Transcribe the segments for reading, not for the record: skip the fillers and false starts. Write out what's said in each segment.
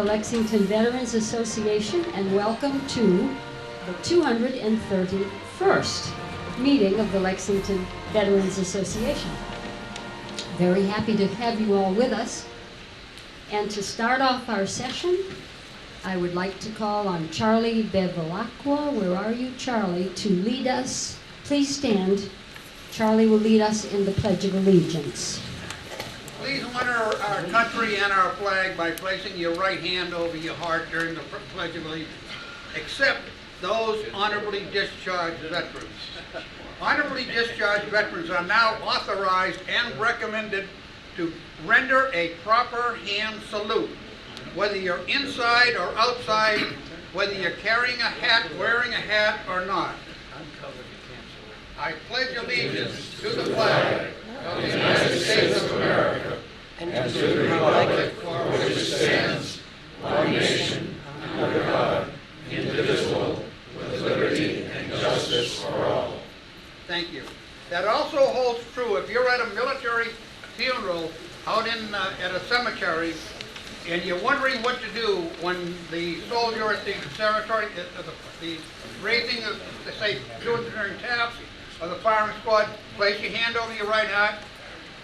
Lexington Veterans Association, and welcome to the 231st meeting of the Lexington Veterans Association. Very happy to have you all with us. And to start off our session, I would like to call on Charlie Bevilacqua. Where are you, Charlie? To lead us. Please stand. Charlie will lead us in the Pledge of Allegiance. Please honor our country and our flag by placing your right hand over your heart during the Pledge of Allegiance. Accept those honorably discharged veterans. Honorably discharged veterans are now authorized and recommended to render a proper hand salute, whether you're inside or outside, whether you're carrying a hat, wearing a hat, or not. I pledge allegiance to the flag of the United States of America and to the republic for which it stands, one nation, under God, indivisible, with liberty and justice for all. Thank you. That also holds true if you're at a military funeral out at a cemetery and you're wondering what to do when the soldier at the cemetery, the raising of, say, during taps, or the firing squad, place your hand over your right heart.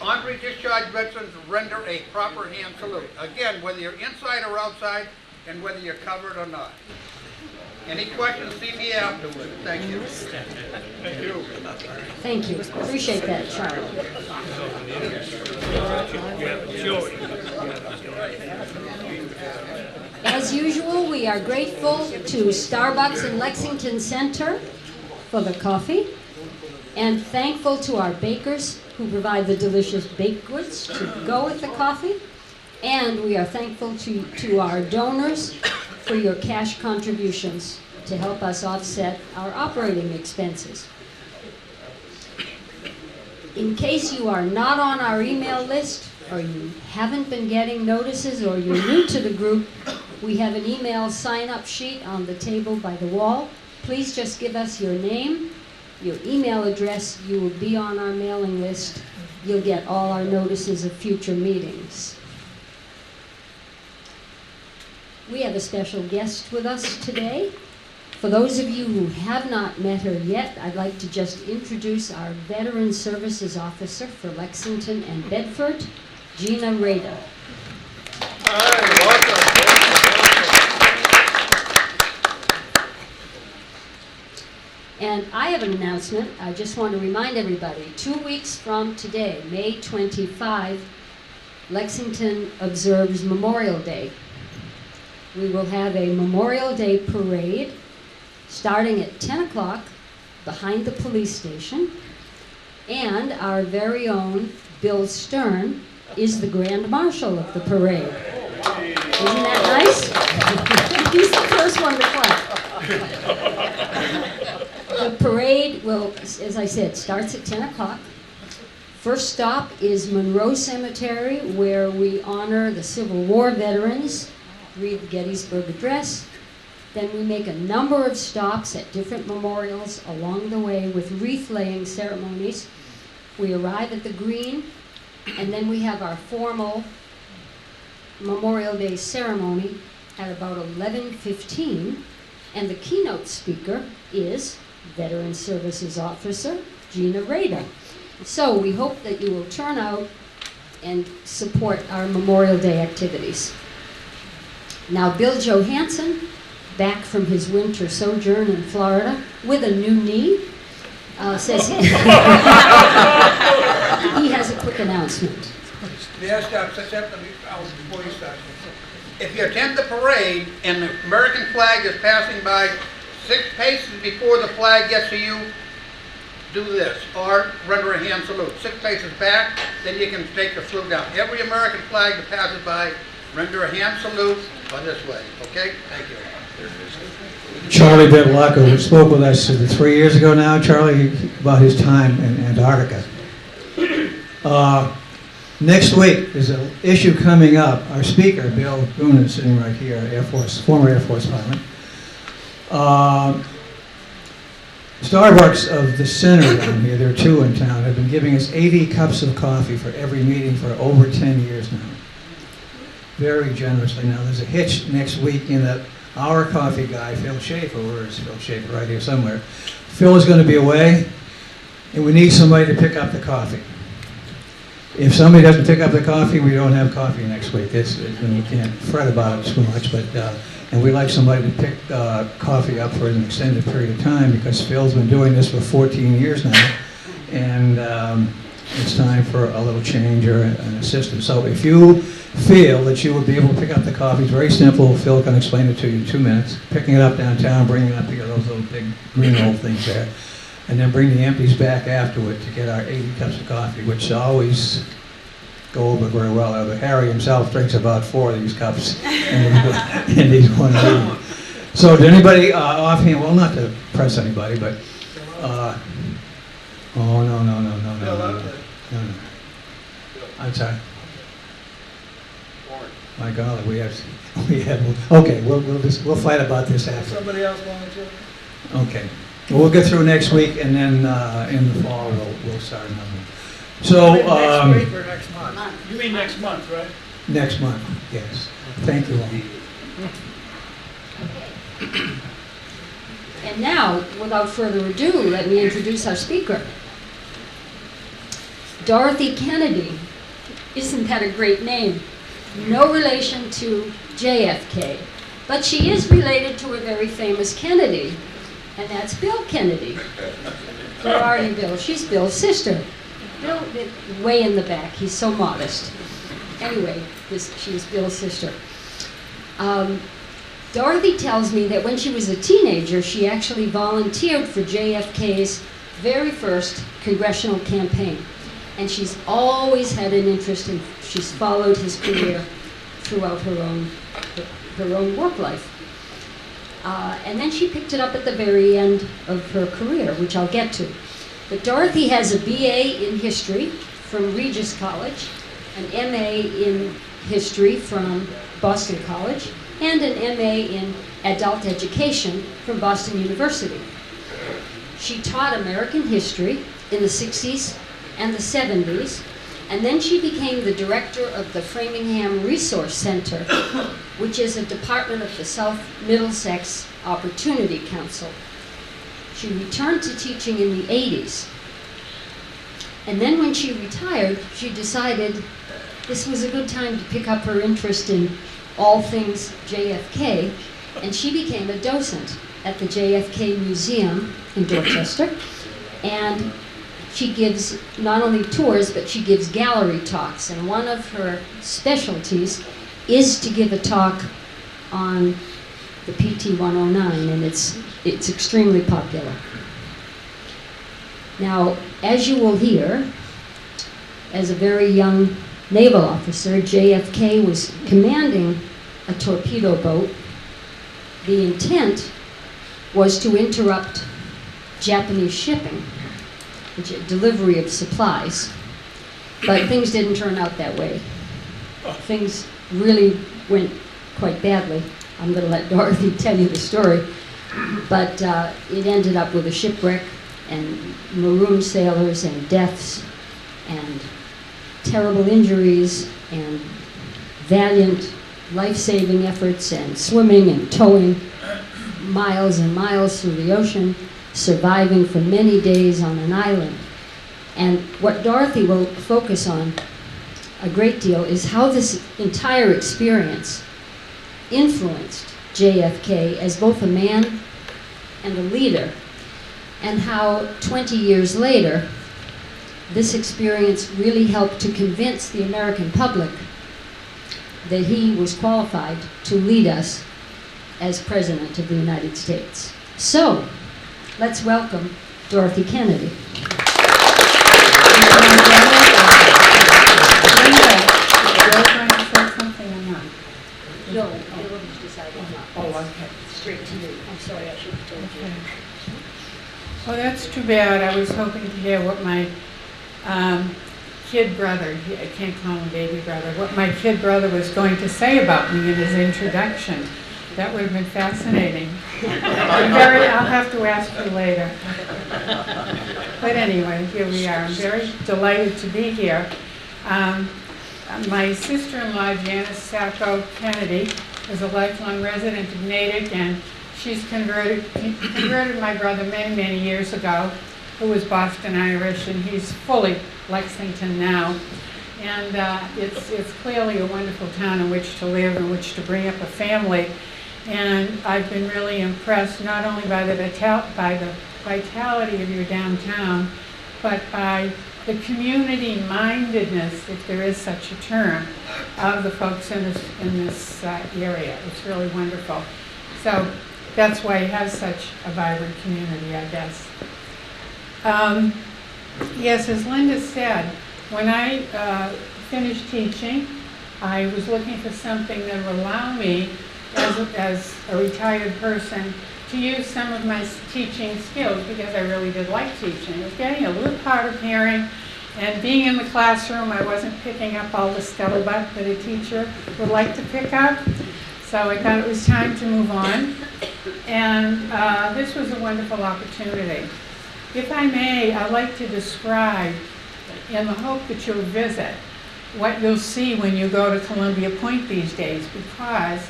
Honorary discharged veterans render a proper hand salute. Again, whether you're inside or outside, and whether you're covered or not. Any questions, see me afterwards. Thank you. Thank you. Thank you. Appreciate that, Charlie. As usual, we are grateful to Starbucks in Lexington Center for the coffee, and thankful to our bakers who provide the delicious baked goods to go with the coffee. And we are thankful to our donors for your cash contributions to help us offset our operating expenses. In case you are not on our email list, or you haven't been getting notices, or you're new to the group, we have an email sign-up sheet on the table by the wall. Please just give us your name, your email address. You will be on our mailing list. You'll get all our notices of future meetings. We have a special guest with us today. For those of you who have not met her yet, I'd like to just introduce our Veteran Services Officer for Lexington and Bedford, Gina Rader. Hi, welcome. And I have an announcement. I just want to remind everybody, 2 weeks from today, May 25, Lexington observes Memorial Day. We will have a Memorial Day parade starting at 10 o'clock behind the police station. And our very own Bill Stern is the Grand Marshal of the parade. Isn't that nice? He's the first one to clap. The parade will, as I said, starts at 10 o'clock. First stop is Monroe Cemetery, where we honor the Civil War veterans, read the Gettysburg Address. Then we make a number of stops at different memorials along the way with wreath-laying ceremonies. We arrive at the Green, and then we have our formal Memorial Day ceremony at about 11:15, and the keynote speaker is Veteran Services Officer Gina Rader. So we hope that you will turn out and support our Memorial Day activities. Now, Bill Johansson, back from his winter sojourn in Florida with a new knee, says he has a quick announcement. Yes, before you start. If you attend the parade and the American flag is passing by 6 paces before the flag gets to you, do this, or render a hand salute. 6 paces back, then you can take the salute down. Every American flag that passes by, render a hand salute, or this way, okay? Thank you. Charlie Bevilacqua, who spoke with us 3 years ago now, Charlie, about his time in Antarctica. Next week, there's an issue coming up. Our speaker, Bill Goonan, sitting right here, former Air Force pilot. Starbucks of the center down here, there are 2 in town, have been giving us 80 cups of coffee for every meeting for over 10 years now. very generously. Now, there's a hitch next week in that our coffee guy, Phil Schaefer, where is Phil Schaefer? Right here somewhere. Phil is going to be away, and we need somebody to pick up the coffee. If somebody doesn't pick up the coffee, we don't have coffee next week. We can't fret about it too much, but and we'd like somebody to pick coffee up for an extended period of time, because Phil's been doing this for 14 years now, and it's time for a little change or an assistant. So if you feel that you would be able to pick up the coffee, it's very simple. Phil can explain it to you in 2 minutes. Picking it up downtown, bringing it up to those little big green old things there, and then bring the empties back afterward to get our 80 cups of coffee, which always go over very well. Harry himself drinks about 4 of these cups, and he's one of them. So did anybody offhand, well, not to press anybody, but, oh, no. I'm sorry. My golly, we have, okay, we'll fight about this after. Somebody else volunteer? Okay. Well, we'll get through next week, and then in the fall, we'll start another one. So, Next week or next month? You mean next month, right? next month, yes. Thank you all. And now, without further ado, let me introduce our speaker. Dorothy Kennedy. Isn't that a great name? No relation to JFK, but she is related to a very famous Kennedy, and that's Bill Kennedy. Where are you, Bill? She's Bill's sister. Bill, way in the back. He's so modest. Anyway, she's Bill's sister. Dorothy tells me that when she was a teenager, she actually volunteered for JFK's very first congressional campaign. And she's always had an interest in, she's followed his career throughout her own work life. And then she picked it up at the very end of her career, which I'll get to. But Dorothy has a BA in history from Regis College, an MA in history from Boston College, and an MA in adult education from Boston University. She taught American history in the 60s and the 70s, and then she became the director of the Framingham Resource Center, which is a department of the South Middlesex Opportunity Council. She returned to teaching in the 80s. And then when she retired, she decided this was a good time to pick up her interest in all things JFK, and she became a docent at the JFK Museum in Dorchester. And she gives not only tours, but she gives gallery talks. And one of her specialties is to give a talk on the PT-109, and it's extremely popular. Now, as you will hear, as a very young naval officer, JFK was commanding a torpedo boat. The intent was to interrupt Japanese shipping, delivery of supplies, but things didn't turn out that way. Things really went quite badly. I'm going to let Dorothy tell you the story, but it ended up with a shipwreck and marooned sailors and deaths and terrible injuries and valiant life-saving efforts and swimming and towing miles and miles through the ocean, surviving for many days on an island. And what Dorothy will focus on a great deal is how this entire experience influenced JFK as both a man and a leader, and how 20 years later, this experience really helped to convince the American public that he was qualified to lead us as President of the United States. So, let's welcome Dorothy Kennedy. No, Bill decided not. Oh, okay. Straight to you. I'm sorry, I should have told you. Well, that's too bad. I was hoping to hear what my kid brother, I can't call him baby brother, what my kid brother was going to say about me in his introduction. That would have been fascinating. I'll have to ask you later. But anyway, here we are. I'm very delighted to be here. My sister-in-law, Janice Sacco Kennedy, is a lifelong resident of Natick, and she's converted my brother many, many years ago, who was Boston Irish, and he's fully Lexington now. And it's clearly a wonderful town in which to live, in which to bring up a family. And I've been really impressed not only by the vitality of your downtown, but by the community mindedness, if there is such a term, of the folks in this area. It's really wonderful. So that's why it has such a vibrant community, I guess. Yes, as Linda said, when I finished teaching, I was looking for something that would allow me, as a retired person, to use some of my teaching skills, because I really did like teaching. It was getting a little hard of hearing, and being in the classroom, I wasn't picking up all the scuttlebutt that a teacher would like to pick up. So I thought it was time to move on, and this was a wonderful opportunity. If I may, I'd like to describe, in the hope that you'll visit, what you'll see when you go to Columbia Point these days, because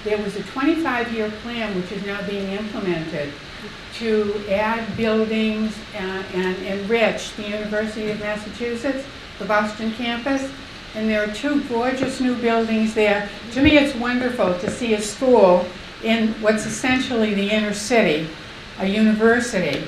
there was a 25-year plan which is now being implemented to add buildings and enrich the University of Massachusetts, the Boston campus. And there are two gorgeous new buildings there. To me, it's wonderful to see a school in what's essentially the inner city, a university,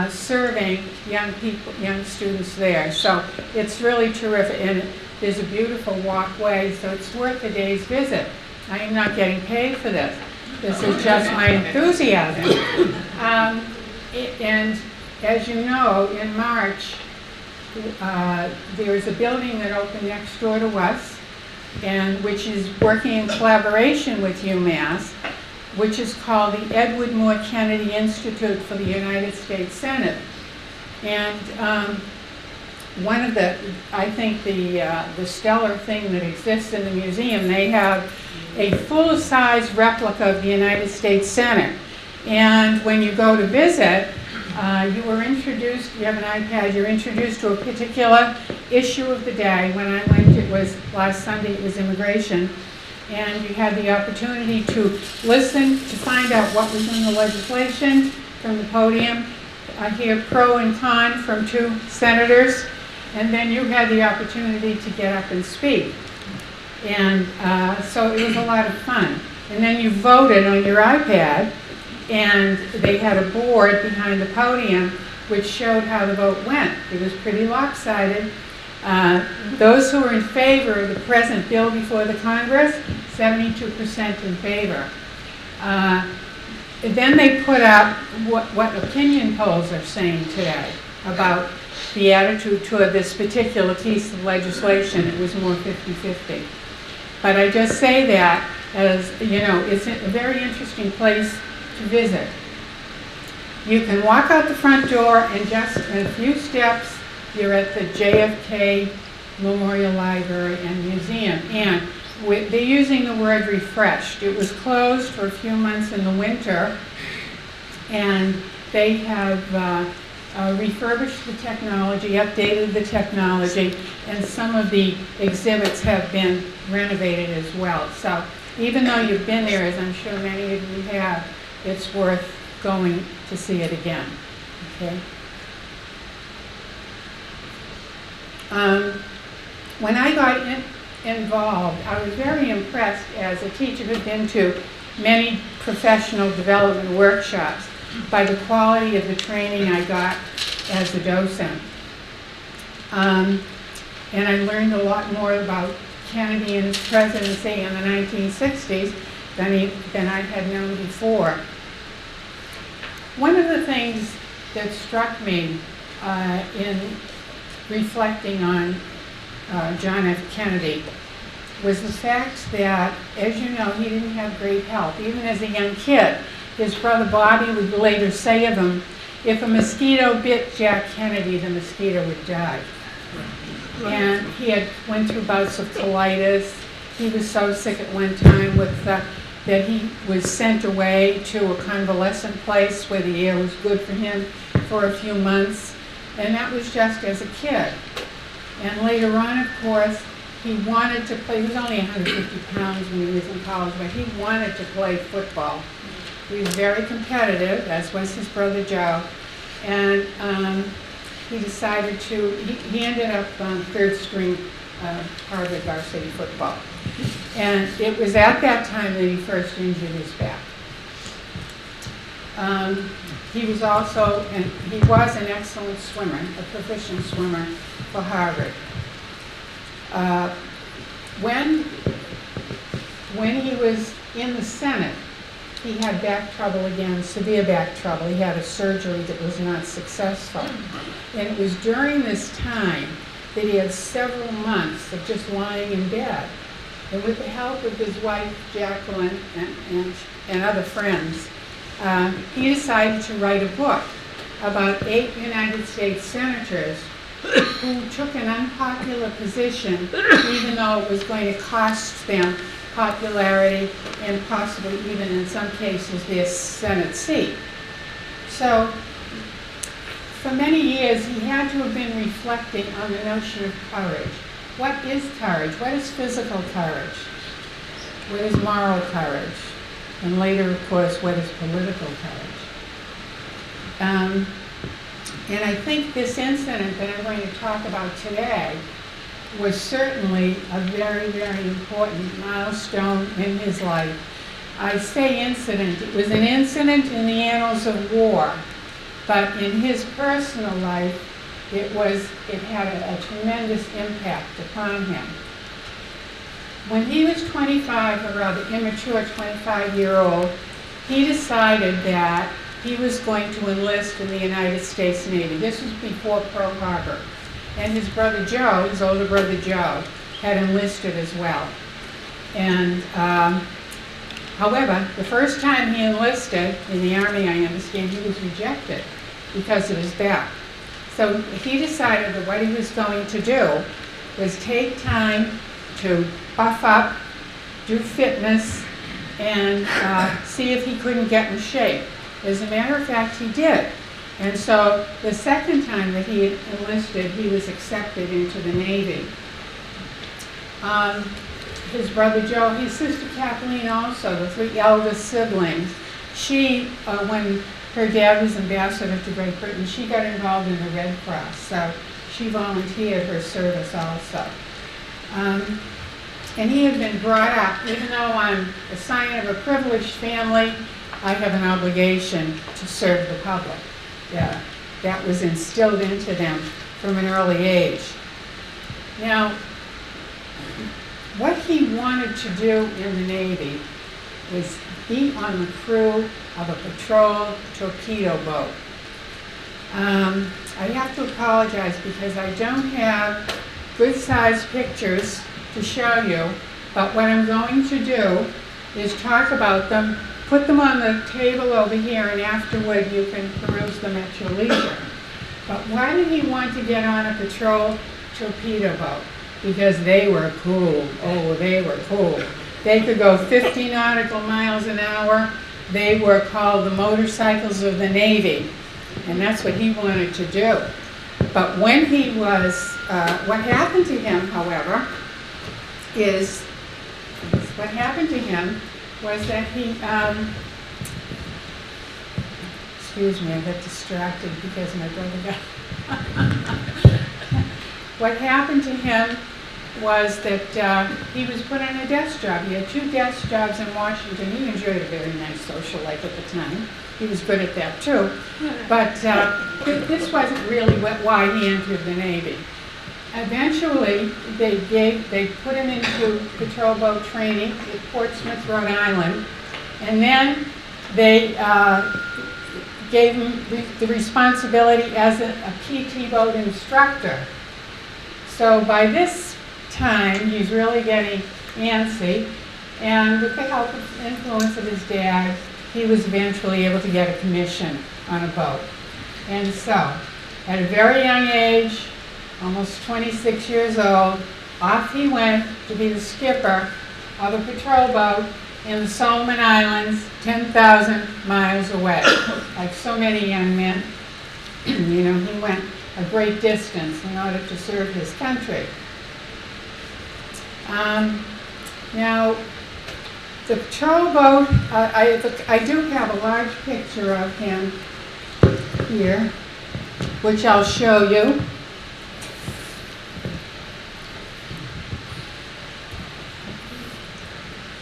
serving young people, young students there. So it's really terrific, and there's a beautiful walkway, so it's worth a day's visit. I am not getting paid for this. This is just my enthusiasm. And as you know, in March, there is a building that opened next door to us, and which is working in collaboration with UMass, which is called the Edward Moore Kennedy Institute for the United States Senate. And one of the, I think the stellar thing that exists in the museum, they have a full-size replica of the United States Senate. And when you go to visit, you were introduced, you have an iPad, you're introduced to a particular issue of the day. When I went, it was last Sunday, it was immigration. And you had the opportunity to listen, to find out what was in the legislation from the podium, hear pro and con from two senators, and then you had the opportunity to get up and speak. And so it was a lot of fun. And then you voted on your iPad, and they had a board behind the podium which showed how the vote went. It was pretty lopsided. Those who were in favor of the present bill before the Congress, 72% in favor. Then they put up what opinion polls are saying today about the attitude toward this particular piece of legislation. It was more 50-50. But I just say that as, you know, it's a very interesting place to visit. You can walk out the front door and just in a few steps, you're at the JFK Memorial Library and Museum. And they're using the word refreshed. It was closed for a few months in the winter, and they have refurbished the technology, updated the technology, and some of the exhibits have been renovated as well. So even though you've been there, as I'm sure many of you have, it's worth going to see it again. Okay. When I got involved, I was very impressed as a teacher who'd been to many professional development workshops by the quality of the training I got as a docent. And I learned a lot more about Kennedy and his presidency in the 1960s than I had known before. One of the things that struck me in reflecting on John F. Kennedy was the fact that, as you know, he didn't have great health. Even as a young kid, his brother Bobby would later say of him, if a mosquito bit Jack Kennedy, the mosquito would die. And he went through bouts of colitis. He was so sick at one time that he was sent away to a convalescent place where the air was good for him for a few months. And that was just as a kid. And later on, of course, he wanted to play. He was only 150 pounds when he was in college, but he wanted to play football. He was very competitive, as was his brother Joe. And he decided to, he ended up on third string Harvard varsity football. And it was at that time that he first injured his back. He was also, and he was an excellent swimmer, a proficient swimmer for Harvard. When he was in the Senate, he had back trouble again, severe back trouble. He had a surgery that was not successful. And it was during this time that he had several months of just lying in bed. And with the help of his wife, Jacqueline, and other friends, he decided to write a book about 8 United States senators who took an unpopular position, even though it was going to cost them popularity and possibly even in some cases their Senate seat. So for many years he had to have been reflecting on the notion of courage. What is courage? What is physical courage? What is moral courage? And later, of course, what is political courage? And I think this incident that I'm going to talk about today was certainly a very, very important milestone in his life. I say incident. It was an incident in the annals of war, but in his personal life, it had a tremendous impact upon him. When he was 25, a rather immature 25-year-old, he decided that he was going to enlist in the United States Navy. This was before Pearl Harbor. And his brother Joe, his older brother Joe, had enlisted as well. And however, the first time he enlisted in the Army, I understand, he was rejected because of his back. So he decided that what he was going to do was take time to buff up, do fitness, and see if he couldn't get in shape. As a matter of fact, he did. And so the second time that he enlisted, he was accepted into the Navy. His brother Joe, his sister Kathleen also, the 3 eldest siblings, she, when her dad was ambassador to Great Britain, she got involved in the Red Cross, so she volunteered her service also. And he had been brought up, even though I'm a sign of a privileged family, I have an obligation to serve the public. Yeah, that was instilled into them from an early age. Now, what he wanted to do in the Navy was be on the crew of a patrol torpedo boat. I have to apologize because I don't have good-sized pictures to show you, but what I'm going to do is talk about them, put them on the table over here, and afterward you can peruse them at your leisure. But why did he want to get on a patrol torpedo boat? Because they were cool. Oh, they were cool. They could go 50 nautical miles an hour. They were called the motorcycles of the Navy, and that's what he wanted to do. But when he was, what happened to him, however, was that he, excuse me, I got distracted because my brother got, what happened to him was that he was put on a desk job. He had 2 desk jobs in Washington. He enjoyed a very nice social life at the time. He was good at that too. But this wasn't really why he entered the Navy. Eventually, they put him into patrol boat training at Portsmouth, Rhode Island, and then they gave him the responsibility as a PT boat instructor. So by this time, he's really getting antsy, and with the help and influence of his dad, he was eventually able to get a commission on a boat. And so, at a very young age, almost 26 years old, off he went to be the skipper of a patrol boat in the Solomon Islands, 10,000 miles away. Like so many young men, you know, he went a great distance in order to serve his country. Now, the patrol boat, I do have a large picture of him here, which I'll show you.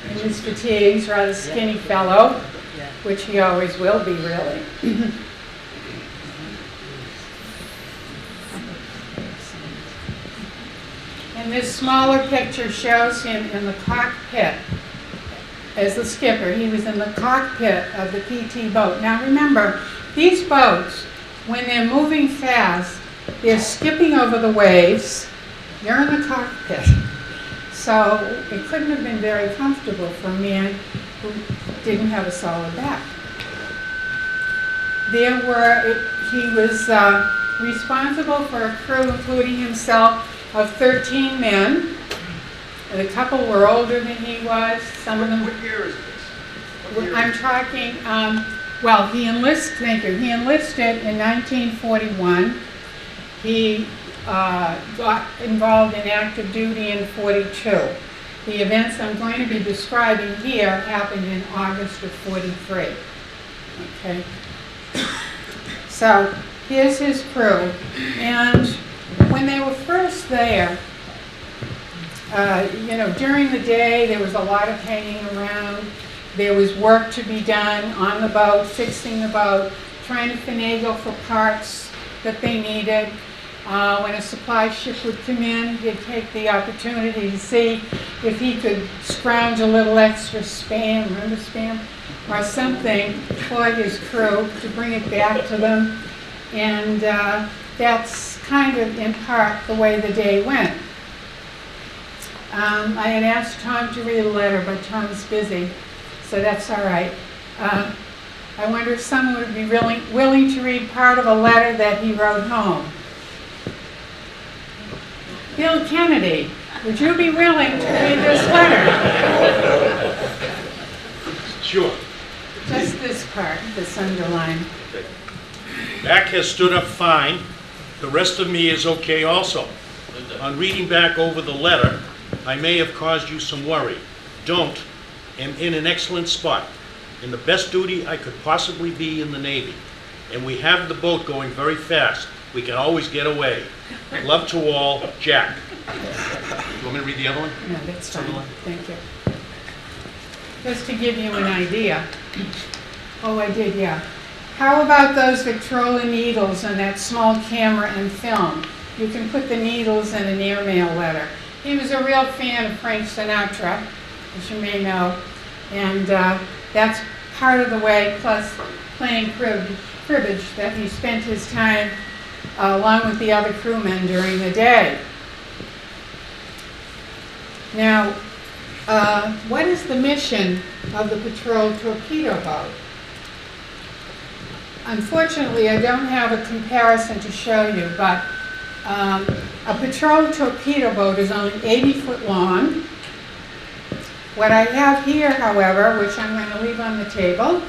In his fatigues, rather skinny fellow, which he always will be, really. And this smaller picture shows him in the cockpit as the skipper. He was in the cockpit of the PT boat. Now remember, these boats, when they're moving fast, they're skipping over the waves. You're in the cockpit. So it couldn't have been very comfortable for a man who didn't have a solid back. He was responsible for a crew, including himself, of 13 men. And a couple were older than he was. Some of them. What year is this? I'm talking. Well, he enlisted. Thank you. He enlisted in 1941. He got involved in active duty in 42. The events I'm going to be describing here happened in August of 43. Okay. So here's his crew, and when they were first there, during the day there was a lot of hanging around. There was work to be done on the boat, fixing the boat, trying to finagle for parts that they needed. When a supply ship would come in, he'd take the opportunity to see if he could scrounge a little extra Spam, remember Spam? Or something for his crew to bring it back to them. And that's kind of in part the way the day went. I had asked Tom to read a letter, but Tom's busy, so that's all right. I wonder if someone would be really willing to read part of a letter that he wrote home. Bill Kennedy, would you be willing to read this letter? Sure. Just this part, this underline. Back has stood up fine. The rest of me is okay also. On reading back over the letter, I may have caused you some worry. Don't. Am in an excellent spot. In the best duty I could possibly be in the Navy. And we have the boat going very fast. We can always get away. Love to all, Jack. You want me to read the other one? No, that's fine. Thank you. Just to give you an idea. Oh, I did, yeah. How about those Victrola needles and that small camera and film? You can put the needles in an airmail letter. He was a real fan of Frank Sinatra, as you may know, and that's part of the way, plus playing cribbage, that he spent his time along with the other crewmen during the day. Now, what is the mission of the patrol torpedo boat? Unfortunately, I don't have a comparison to show you, but a patrol torpedo boat is only 80 foot long. What I have here, however, which I'm going to leave on the table,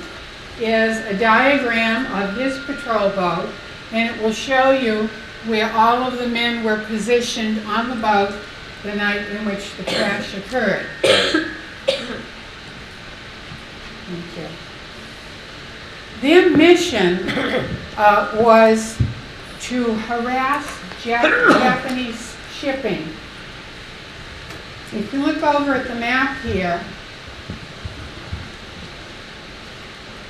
is a diagram of his patrol boat, and it will show you where all of the men were positioned on the boat the night in which the crash occurred. Thank you. Their mission was to harass Japanese shipping. If you look over at the map here,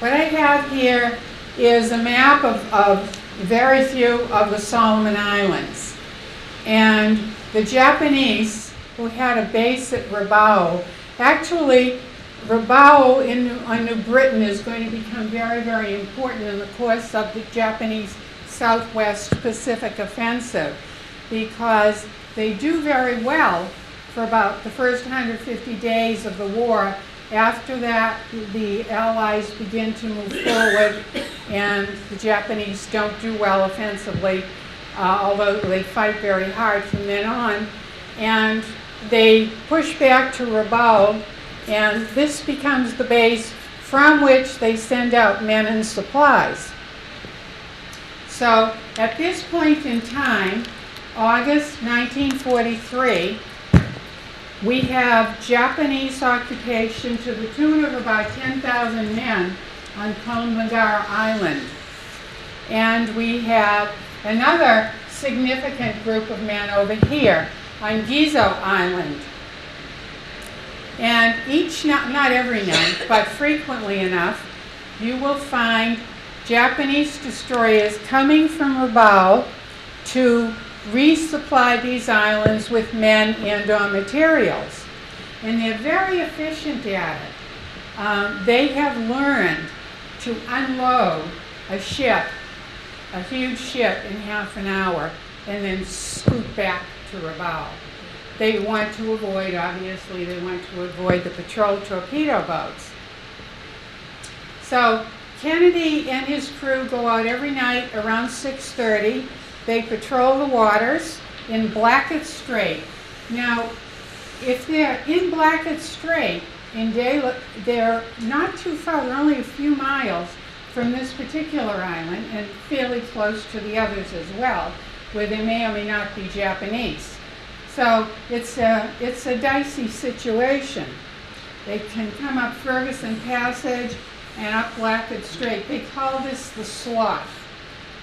what I have here is a map of very few of the Solomon Islands. And the Japanese, who had a base at Rabaul, actually Rabaul on New Britain is going to become very, very important in the course of the Japanese Southwest Pacific Offensive, because they do very well for about the first 150 days of the war. After that, the Allies begin to move forward, and the Japanese don't do well offensively, although they fight very hard from then on. And they push back to Rabaul, and this becomes the base from which they send out men and supplies. So at this point in time, August 1943, we have Japanese occupation to the tune of about 10,000 men on Kalamagara Island. And we have another significant group of men over here on Gizo Island. And each night, not every night, but frequently enough, you will find Japanese destroyers coming from Rabaul to resupply these islands with men and/or materials. And they're very efficient at it. They have learned to unload a ship, a huge ship, in half an hour and then scoot back to Rabaul. They want to avoid, obviously, they want to avoid the patrol torpedo boats. So Kennedy and his crew go out every night around 6:30. They patrol the waters in Blackett Strait. Now, if they're in Blackett Strait in daylight, they're not too far, they're only a few miles from this particular island and fairly close to the others as well, where they may or may not be Japanese. So it's a dicey situation. They can come up Ferguson Passage and up Blackett Strait. They call this the slough.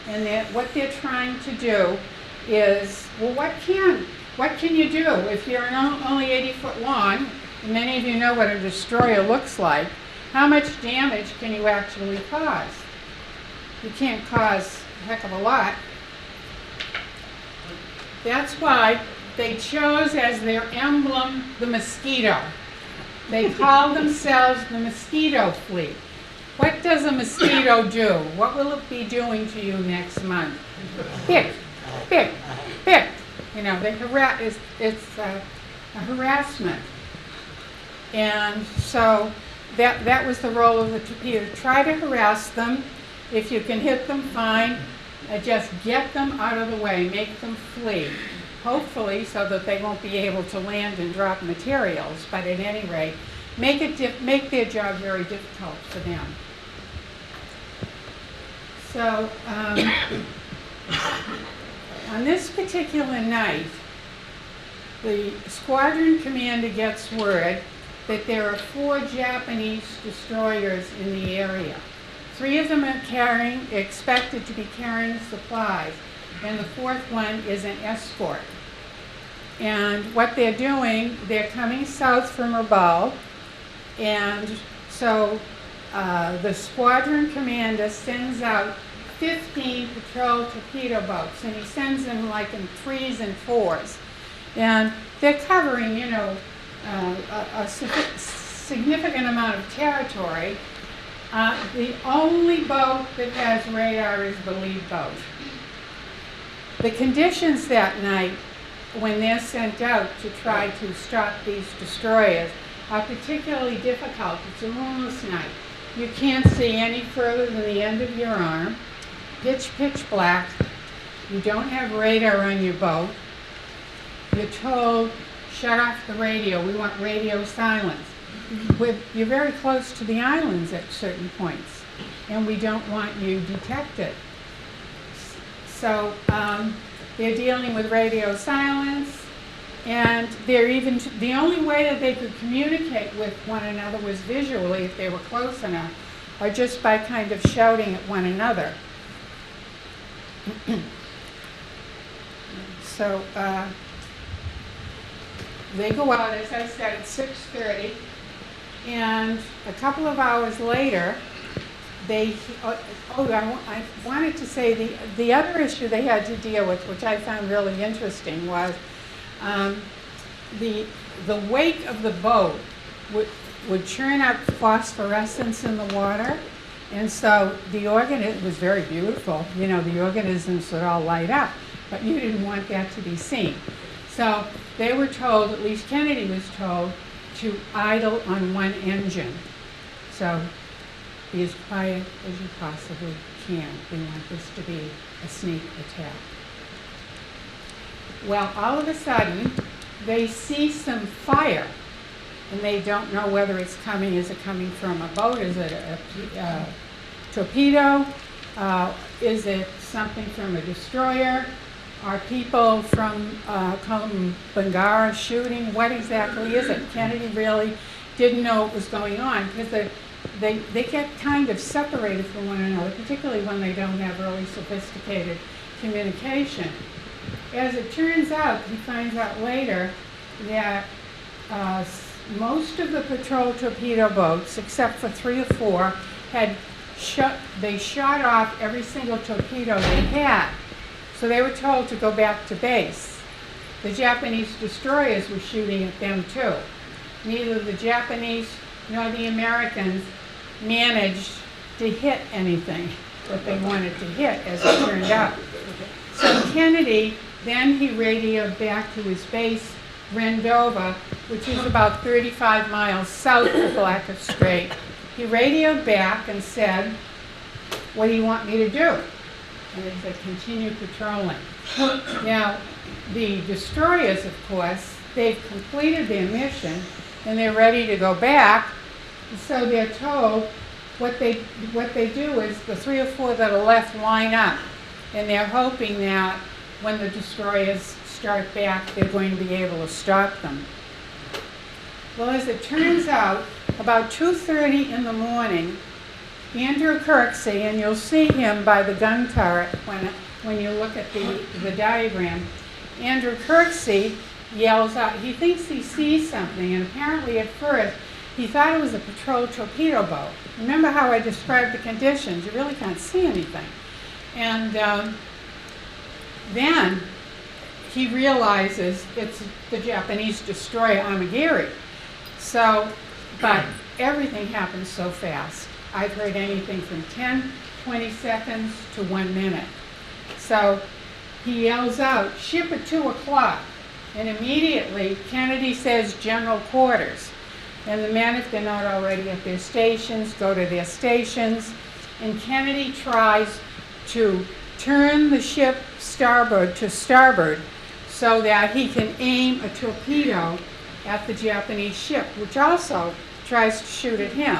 And what they're trying to do is, well, what can you do if you're only 80 foot long? And many of you know what a destroyer looks like. How much damage can you actually cause? You can't cause a heck of a lot. That's why they chose as their emblem the mosquito. They call themselves the mosquito fleet. What does a mosquito do? What will it be doing to you next month? Pick, pick, pick. You know, it's a harassment. And so that was the role of the torpedo. Try to harass them. If you can hit them, fine. Just get them out of the way. Make them flee. Hopefully so that they won't be able to land and drop materials. But at any rate, make their job very difficult for them. So on this particular night, the squadron commander gets word that there are 4 Japanese destroyers in the area. 3 of them are expected to be carrying supplies, and the 4th one is an escort. And what they're doing, they're coming south from Rabaul, and so the squadron commander sends out 15 patrol torpedo boats, and he sends them like in 3s and 4s. And they're covering, you know, a significant amount of territory. The only boat that has radar is the lead boat. The conditions that night, when they're sent out to try to stop these destroyers, are particularly difficult. It's a moonless night. You can't see any further than the end of your arm. Pitch black. You don't have radar on your boat. You're told, shut off the radio. We want radio silence. You're very close to the islands at certain points, and we don't want you detected. So they're dealing with radio silence, and the only way that they could communicate with one another was visually, if they were close enough, or just by kind of shouting at one another. So they go out, as I said, at 6:30, and a couple of hours later, I wanted to say the other issue they had to deal with, which I found really interesting, was the wake of the boat would churn up phosphorescence in the water, and so it was very beautiful. You know, the organisms would all light up, but you didn't want that to be seen. So they were told, at least Kennedy was told, to idle on one engine. So be as quiet as you possibly can. We want this to be a sneak attack. Well, all of a sudden, they see some fire, and they don't know whether it's coming. Is it coming from a boat? Is it a torpedo? Is it something from a destroyer? Are people from Bangara shooting? What exactly is it? Kennedy really didn't know what was going on because they get kind of separated from one another, particularly when they don't have really sophisticated communication. As it turns out, he finds out later that most of the patrol torpedo boats, except for 3 or 4, they shot off every single torpedo they had. So they were told to go back to base. The Japanese destroyers were shooting at them too. Neither the Japanese nor the Americans managed to hit anything that they wanted to hit, as it turned out. So Kennedy, then he radioed back to his base, Rendova, which is about 35 miles south of Blackett Strait. He radioed back and said, "What do you want me to do?" And they said, "Continue patrolling." Now, the destroyers, of course, they've completed their mission and they're ready to go back. So they're told what they do is the 3 or 4 that are left line up, and they're hoping that when the destroyers start back, they're going to be able to stop them. Well, as it turns out, about 2:30 in the morning, Andrew Kirksey, and you'll see him by the gun turret when you look at the diagram, Andrew Kirksey yells out. He thinks he sees something, and apparently at first he thought it was a patrol torpedo boat. Remember how I described the conditions? You really can't see anything. And then he realizes it's the Japanese destroyer Amagiri. So, but everything happens so fast. I've heard anything from 10, 20 seconds to 1 minute. So he yells out, "Ship at 2 o'clock." And immediately Kennedy says, "General quarters." And the men, if they're not already at their stations, go to their stations. And Kennedy tries to turn the ship starboard to starboard so that he can aim a torpedo at the Japanese ship, which also tries to shoot at him.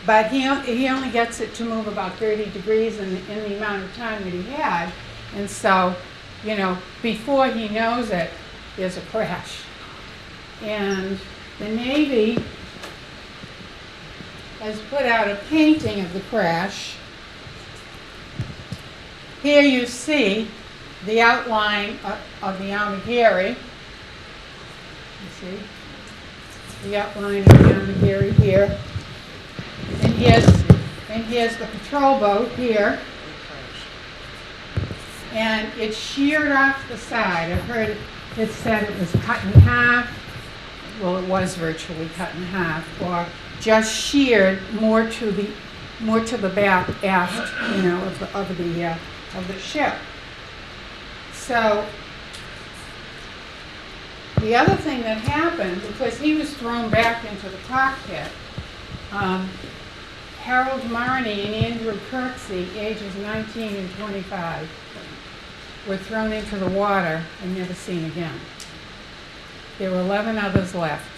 But he only gets it to move about 30 degrees in the amount of time that he had. And so, you know, before he knows it, there's a crash. And the Navy has put out a painting of the crash. Here you see the outline of the Amagiri. You see the outline of the Amagiri here. And here's the patrol boat here. And it's sheared off the side. I've heard it said it was cut in half. Well, it was virtually cut in half, or just sheared more to the back aft, you know, of the ship. So the other thing that happened, because he was thrown back into the cockpit, Harold Marney and Andrew Kirksey, ages 19 and 25, were thrown into the water and never seen again. There were 11 others left.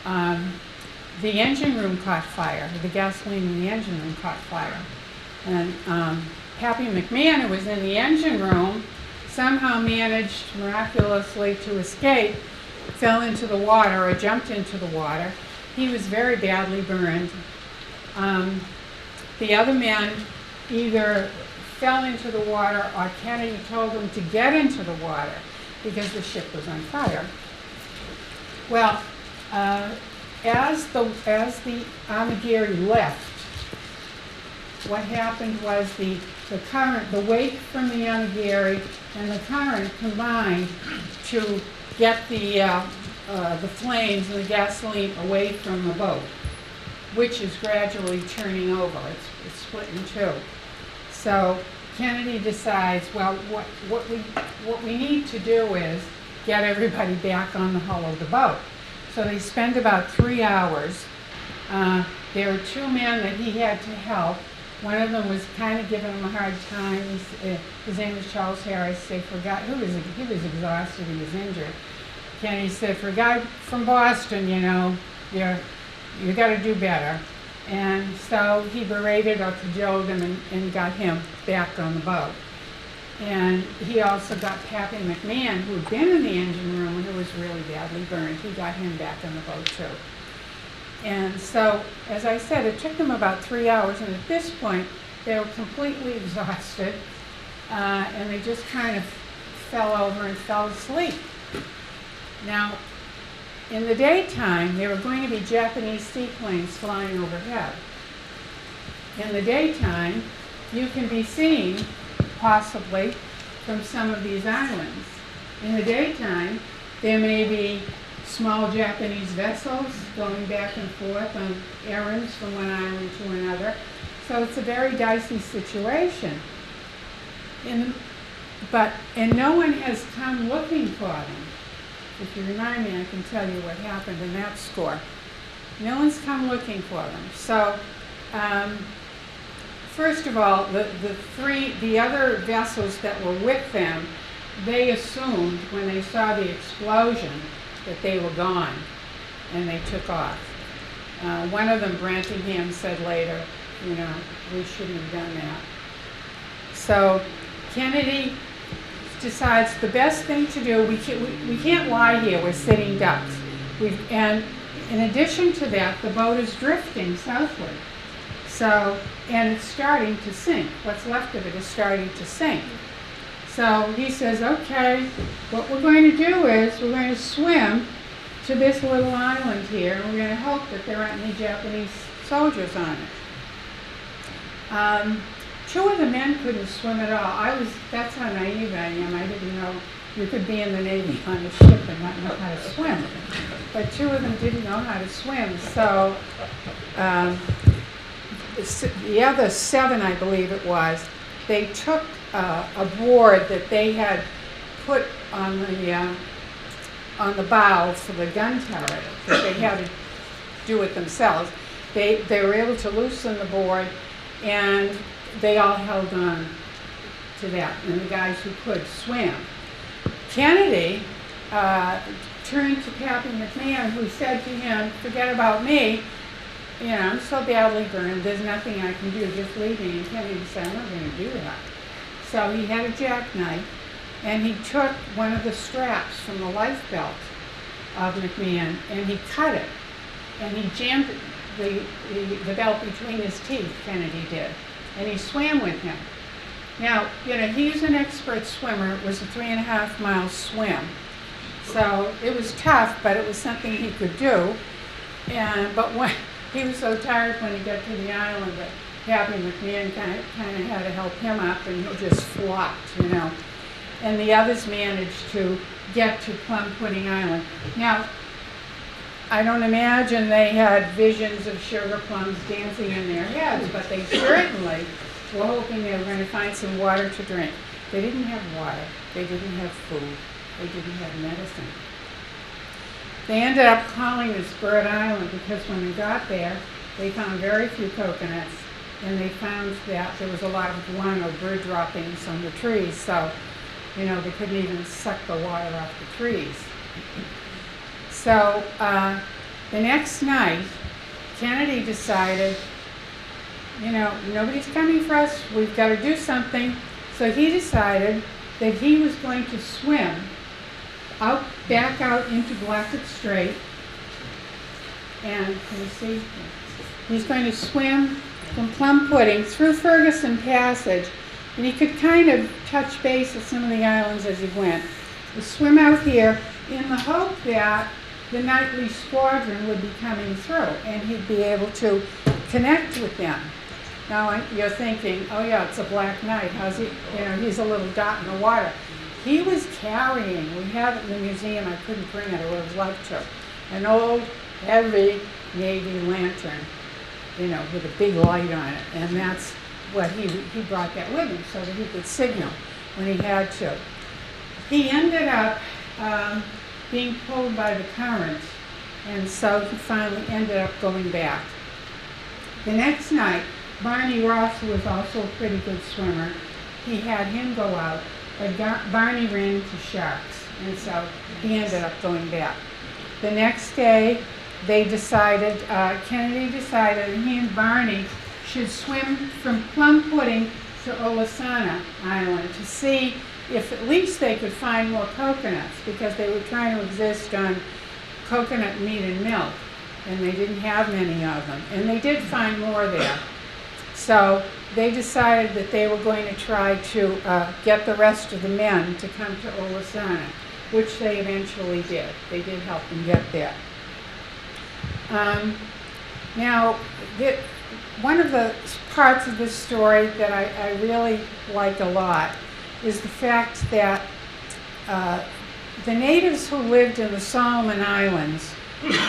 The engine room caught fire. The gasoline in the engine room caught fire. And Pappy McMahon, who was in the engine room, somehow managed miraculously to escape, fell into the water or jumped into the water. He was very badly burned. The other men either fell into the water or Kennedy told them to get into the water because the ship was on fire. Well, as the Amagiri left, what happened was the current, the weight from the Amagiri and the current combined to get the flames and the gasoline away from the boat, which is gradually turning over. It's split in two. So Kennedy decides, well, what we need to do is get everybody back on the hull of the boat. So they spend about 3 hours. There were 2 men that he had to help. One of them was kind of giving him a hard time. His name was Charles Harris. He was exhausted. He was injured. Kennedy said, "For a guy from Boston, you know, you got to do better." And so he berated or cajoled him and got him back on the boat. And he also got Pappy McMahon, who had been in the engine room and who was really badly burned. He got him back on the boat too. And so, as I said, it took them about 3 hours, and at this point, they were completely exhausted, and they just kind of fell over and fell asleep. Now, in the daytime, there were going to be Japanese seaplanes flying overhead. In the daytime, you can be seen, possibly, from some of these islands. In the daytime, there may be small Japanese vessels going back and forth on errands from one island to another. So it's a very dicey situation. And no one has come looking for them. If you remind me, I can tell you what happened in that score. No one's come looking for them. So, first of all, the other vessels that were with them, they assumed when they saw the explosion that they were gone, and they took off. One of them, Brantingham, said later, you know, we shouldn't have done that. So Kennedy decides the best thing to do, we can't lie here, we're sitting ducks. And in addition to that, the boat is drifting southward. So, and it's starting to sink. What's left of it is starting to sink. So he says, okay, what we're going to do is we're going to swim to this little island here, and we're going to hope that there aren't any Japanese soldiers on it. Two of the men couldn't swim at all. That's how naive I am. I didn't know you could be in the Navy on a ship and not know how to swim. But two of them didn't know how to swim. So the other 7, I believe it was, they took a board that they had put on the bow for the gun turret, because they had to do it themselves. They were able to loosen the board, and they all held on to that, and the guys who could swim. Kennedy turned to Pappy McMahon, who said to him, forget about me, you know, I'm so badly burned, there's nothing I can do, just leave me. And Kennedy said, I'm not going to do that. So he had a jackknife, and he took one of the straps from the life belt of McMahon, and he cut it, and he jammed the belt between his teeth, Kennedy did, and he swam with him. Now, you know, he's an expert swimmer. It was a 3.5-mile swim. So it was tough, but it was something he could do. But when he was so tired when he got to the island that Pappy McMahon kind of had to help him up, and he just flopped, you know. And the others managed to get to Plum Pudding Island. Now, I don't imagine they had visions of sugar plums dancing in their heads, but they certainly were hoping they were going to find some water to drink. They didn't have water. They didn't have food. They didn't have medicine. They ended up calling this Bird Island because when they got there, they found very few coconuts, and they found that there was a lot of guano bird droppings on the trees, so, you know, they couldn't even suck the water off the trees. So the next night, Kennedy decided, you know, nobody's coming for us, we've got to do something. So he decided that he was going to swim back out into Blackett Strait, and can you see? He's going to swim from Plum Pudding through Ferguson Passage, and he could kind of touch base with some of the islands as he went. He'd swim out here in the hope that the nightly squadron would be coming through, and he'd be able to connect with them. Now you're thinking, oh yeah, it's a black night. How's he? You know, he's a little dot in the water. He was carrying, we have it in the museum, I couldn't bring it, I would have loved to, an old, heavy Navy lantern, you know, with a big light on it. And that's what he brought that with him so that he could signal when he had to. He ended up being pulled by the current, and so he finally ended up going back. The next night, Barney Ross, who was also a pretty good swimmer, he had him go out, but Barney ran into sharks, and so he ended up going back. The next day, they decided, Kennedy decided that he and Barney should swim from Plum Pudding to Olasana Island to see if at least they could find more coconuts, because they were trying to exist on coconut meat and milk, and they didn't have many of them. And they did find more there. So they decided that they were going to try to get the rest of the men to come to Olasana, which they eventually did. They did help them get there. Now, one of the parts of this story that I really like a lot is the fact that the natives who lived in the Solomon Islands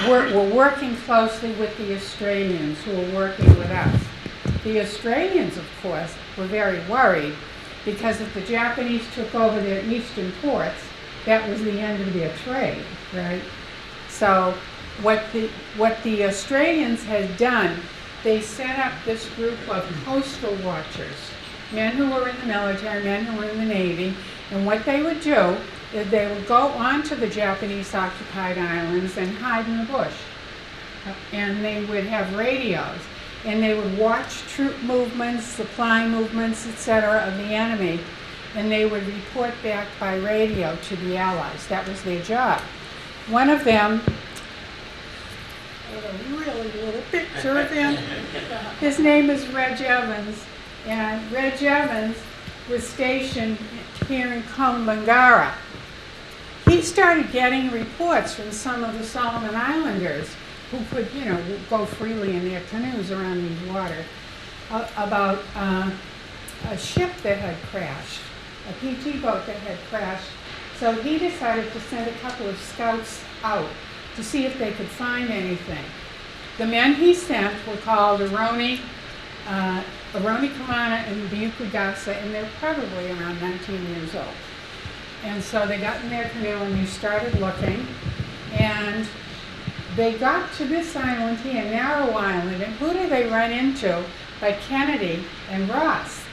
were working closely with the Australians who were working with us. The Australians, of course, were very worried because if the Japanese took over their eastern ports, that was the end of their trade, right? So what the Australians had done, they set up this group of coastal watchers, men who were in the military, men who were in the Navy, and what they would do is they would go onto the Japanese-occupied islands and hide in the bush. And they would have radios, and they would watch troop movements, supply movements, etc. of the enemy, and they would report back by radio to the Allies. That was their job. One of them, a really little picture of him, his name is Reg Evans, and Reg Evans was stationed here in Komangara. He started getting reports from some of the Solomon Islanders who could, go freely in their canoes around these waters, about a ship that had crashed, a PT boat that had crashed. So he decided to send a couple of scouts out to see if they could find anything. The men he sent were called Aroni Kamana and Bukugasa, and they were probably around 19 years old. And so they got in their canoe and they started looking, and they got to this island here, Narrow Island, and who did they run into but Kennedy and Ross?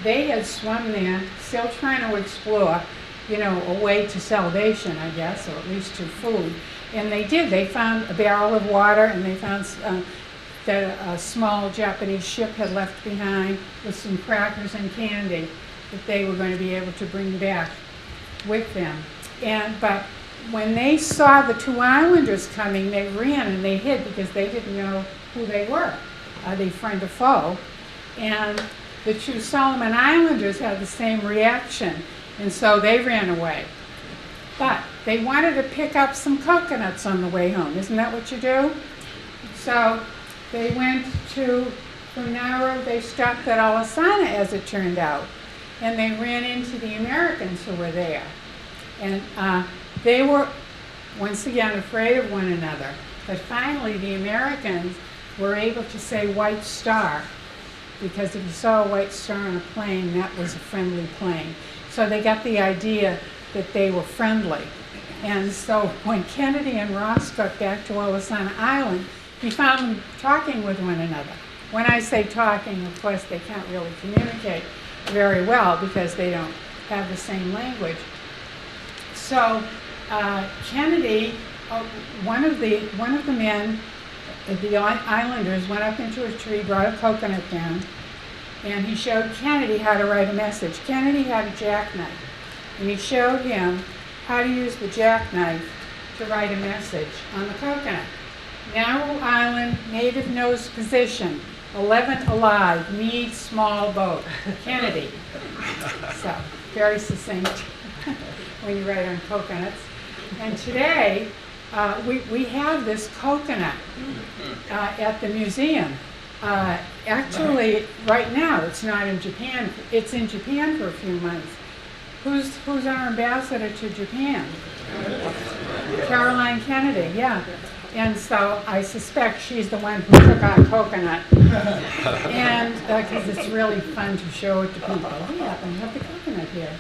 They had swum there, still trying to explore, a way to salvation, I guess, or at least to food. And they did. They found a barrel of water, and they found that a small Japanese ship had left behind with some crackers and candy that they were going to be able to bring back with them. But when they saw the two islanders coming, they ran and they hid because they didn't know who they were. Are they friend or foe? And the two Solomon Islanders had the same reaction, and so they ran away. But they wanted to pick up some coconuts on the way home. Isn't that what you do? So they went from Nauru, they stopped at Olasana, as it turned out, and they ran into the Americans who were there. And they were, once again, afraid of one another. But finally, the Americans were able to say White Star, because if you saw a white star on a plane, that was a friendly plane. So they got the idea that they were friendly. And so when Kennedy and Ross got back to Olasana Island, he found them talking with one another. When I say talking, of course, they can't really communicate very well because they don't have the same language. So Kennedy, one of the men, the islanders, went up into a tree, brought a coconut down, and he showed Kennedy how to write a message. Kennedy had a jackknife, and he showed him how to use the jackknife to write a message on the coconut. Narrow Island, native nose position, 11 alive, need small boat. Kennedy. So, very succinct when you write on coconuts. And today, we have this coconut at the museum. Actually, right now, it's not in Japan. It's in Japan for a few months. Who's our ambassador to Japan? Caroline Kennedy, yeah. And so I suspect she's the one who took our coconut. And because it's really fun to show it to people. We happen to have the coconut here.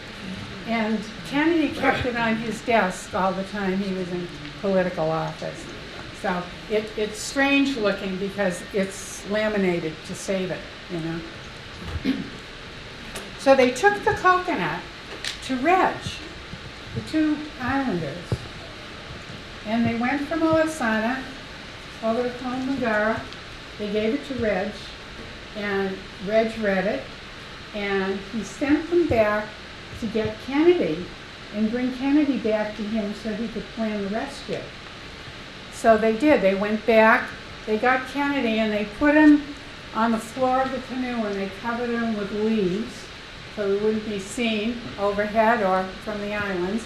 And Kennedy kept it on his desk all the time he was in political office. So it's strange looking because it's laminated to save it, So they took the coconut to Reg, the two islanders. And they went from Olasana over to Colin Magara. They gave it to Reg, and Reg read it, and he sent them back to get Kennedy and bring Kennedy back to him so he could plan the rescue. So they did. They went back, they got Kennedy, and they put him on the floor of the canoe, and they covered him with leaves so he wouldn't be seen overhead or from the islands.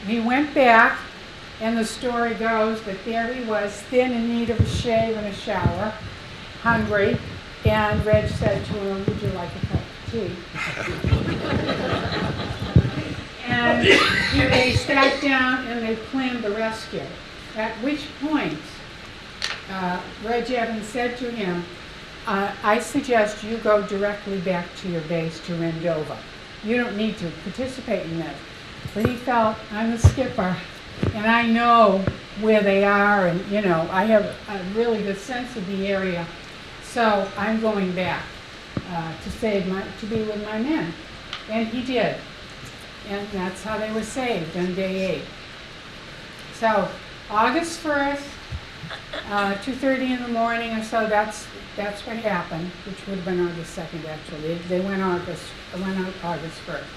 And he went back, and the story goes that there he was, thin, in need of a shave and a shower, hungry, and Reg said to him, "Would you like a cup of tea?" And they sat down and they planned the rescue. At which point, Reg Evans said to him, "I suggest you go directly back to your base to Rendova. You don't need to participate in this." But he felt, I'm the skipper, and I know where they are, and you know, I have a really good sense of the area, so I'm going back to be with my men. And he did. And that's how they were saved on day 8. So August 1st, 2:30 in the morning or so, that's what happened, which would have been August 2nd actually. They went out August 1st.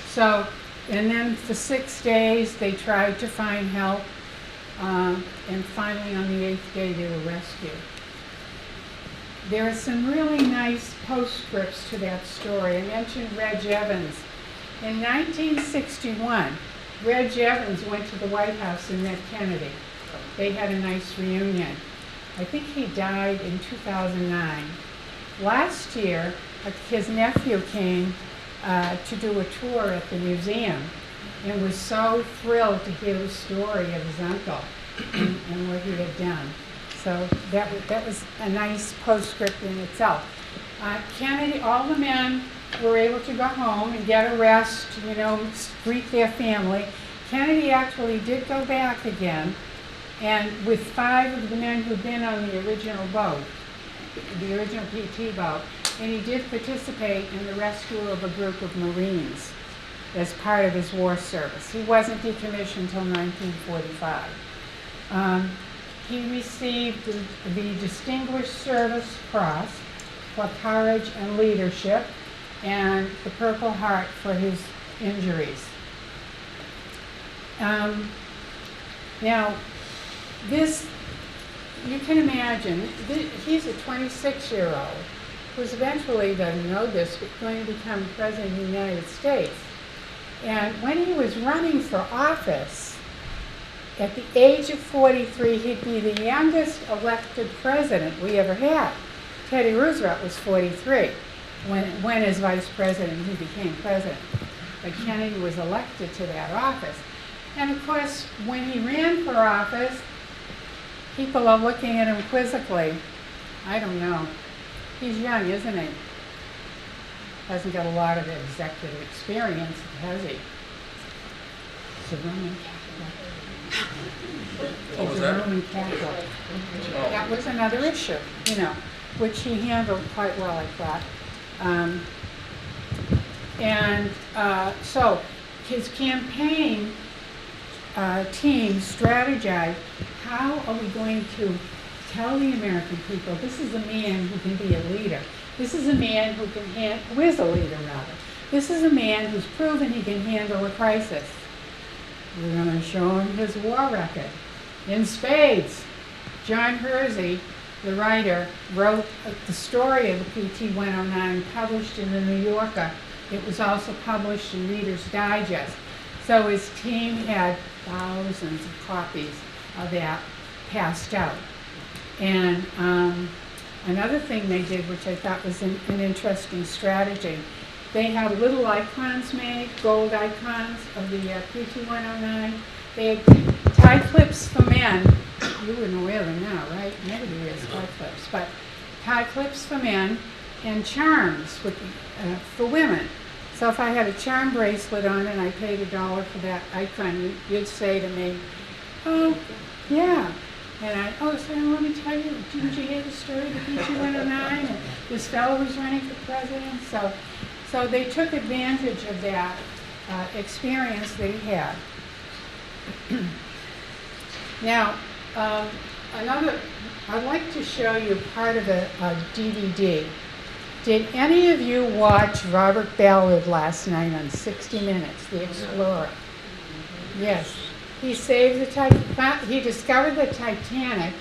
So, and then for 6 days they tried to find help, and finally on the 8th day they were rescued. There are some really nice postscripts to that story. I mentioned Reg Evans. In 1961, Reg Evans went to the White House and met Kennedy. They had a nice reunion. I think he died in 2009. Last year, his nephew came to do a tour at the museum and was so thrilled to hear the story of his uncle and what he had done. So that was a nice postscript in itself. Kennedy, all the men were able to go home and get a rest, you know, greet their family. Kennedy actually did go back again, and with 5 of the men who'd been on the original boat, the original PT boat, and he did participate in the rescue of a group of Marines as part of his war service. He wasn't decommissioned until 1945. He received the Distinguished Service Cross for courage and leadership, and the Purple Heart for his injuries. Now, this, you can imagine, he's a 26-year-old who's eventually, doesn't know this, but going to become President of the United States. And when he was running for office, at the age of 43, he'd be the youngest elected president we ever had. Teddy Roosevelt was 43 when as vice president he became president. But Kennedy was elected to that office. And of course, when he ran for office, people are looking at him quizzically. I don't know. He's young, isn't he? Hasn't got a lot of executive experience, has he? He's a Roman Catholic. He's a Roman Catholic. That was another issue, you know, which he handled quite well, I thought. So his campaign team strategized, how are we going to tell the American people this is a man who can be a leader. This is a man who is a leader rather. This is a man who's proven he can handle a crisis. We're going to show him his war record in spades. John Hersey, the writer, wrote the story of the PT-109, published in the New Yorker. It was also published in Reader's Digest. So his team had thousands of copies of that passed out. And another thing they did, which I thought was an interesting strategy, they had little icons made, gold icons of the PT-109. They had tie clips for men. You wouldn't wear them now, right? Nobody wears tie clips. But tie clips for men and charms for women. So if I had a charm bracelet on and I paid $1 for that icon, you'd say to me, "Oh, yeah." And so let me tell you, didn't you hear the story of the PT-109? And this fellow was running for president. So they took advantage of that experience that he had. Now, I'd like to show you part of a DVD. Did any of you watch Robert Ballard last night on 60 Minutes, the explorer? Yes. He saved the he discovered the Titanic,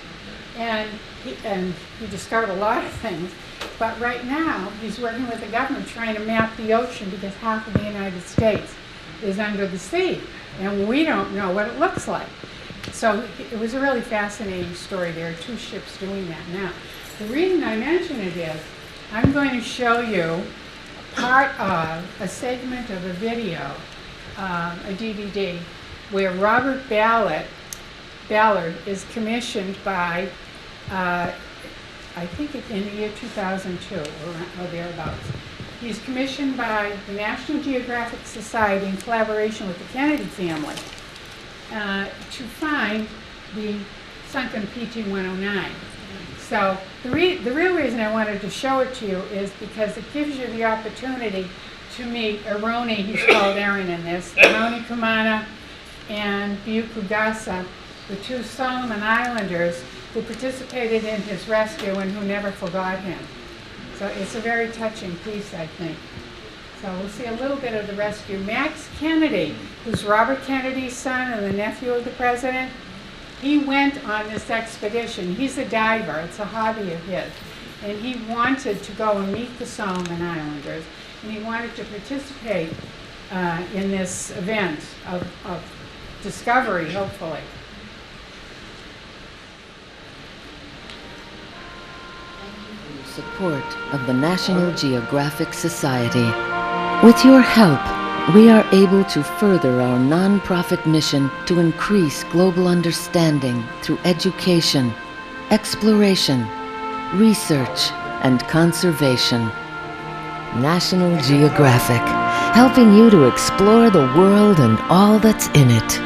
and he discovered a lot of things. But right now, he's working with the government trying to map the ocean because half of the United States is under the sea, and we don't know what it looks like. So it was a really fascinating story. There are 2 ships doing that now. The reason I mention it is I'm going to show you part of a segment of a video, a DVD, where Robert Ballard is commissioned by, I think it's in the year 2002 or thereabouts. He's commissioned by the National Geographic Society in collaboration with the Kennedy family to find the sunken PT-109. So the real reason I wanted to show it to you is because it gives you the opportunity to meet Aroni, he's called Aaron in this, Aroni Kumana and Byukugasa, the 2 Solomon Islanders who participated in his rescue and who never forgot him. So it's a very touching piece, I think. So we'll see a little bit of the rescue. Max Kennedy, who's Robert Kennedy's son and the nephew of the president, he went on this expedition. He's a diver, it's a hobby of his. And he wanted to go and meet the Solomon Islanders, and he wanted to participate in this event of discovery, hopefully. Support of the National Geographic Society. With your help, we are able to further our non-profit mission to increase global understanding through education, exploration, research, and conservation. National Geographic, helping you to explore the world and all that's in it.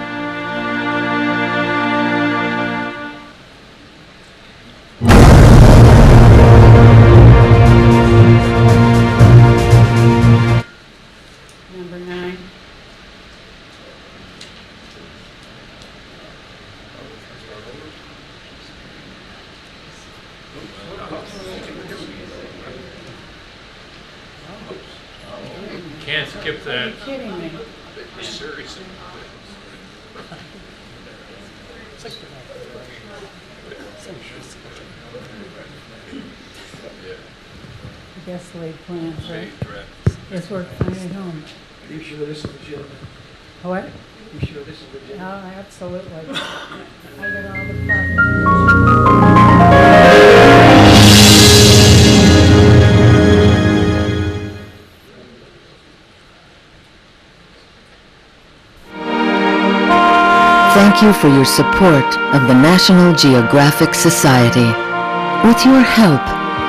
Number 9. Can't skip Are that. you kidding me? Seriously. The best laid plans, right? It's worked fine at home. Are you sure this is legitimate? What? You sure this is Oh, legitimate? absolutely. I got all the proper. Thank you for your support of the National Geographic Society. With your help,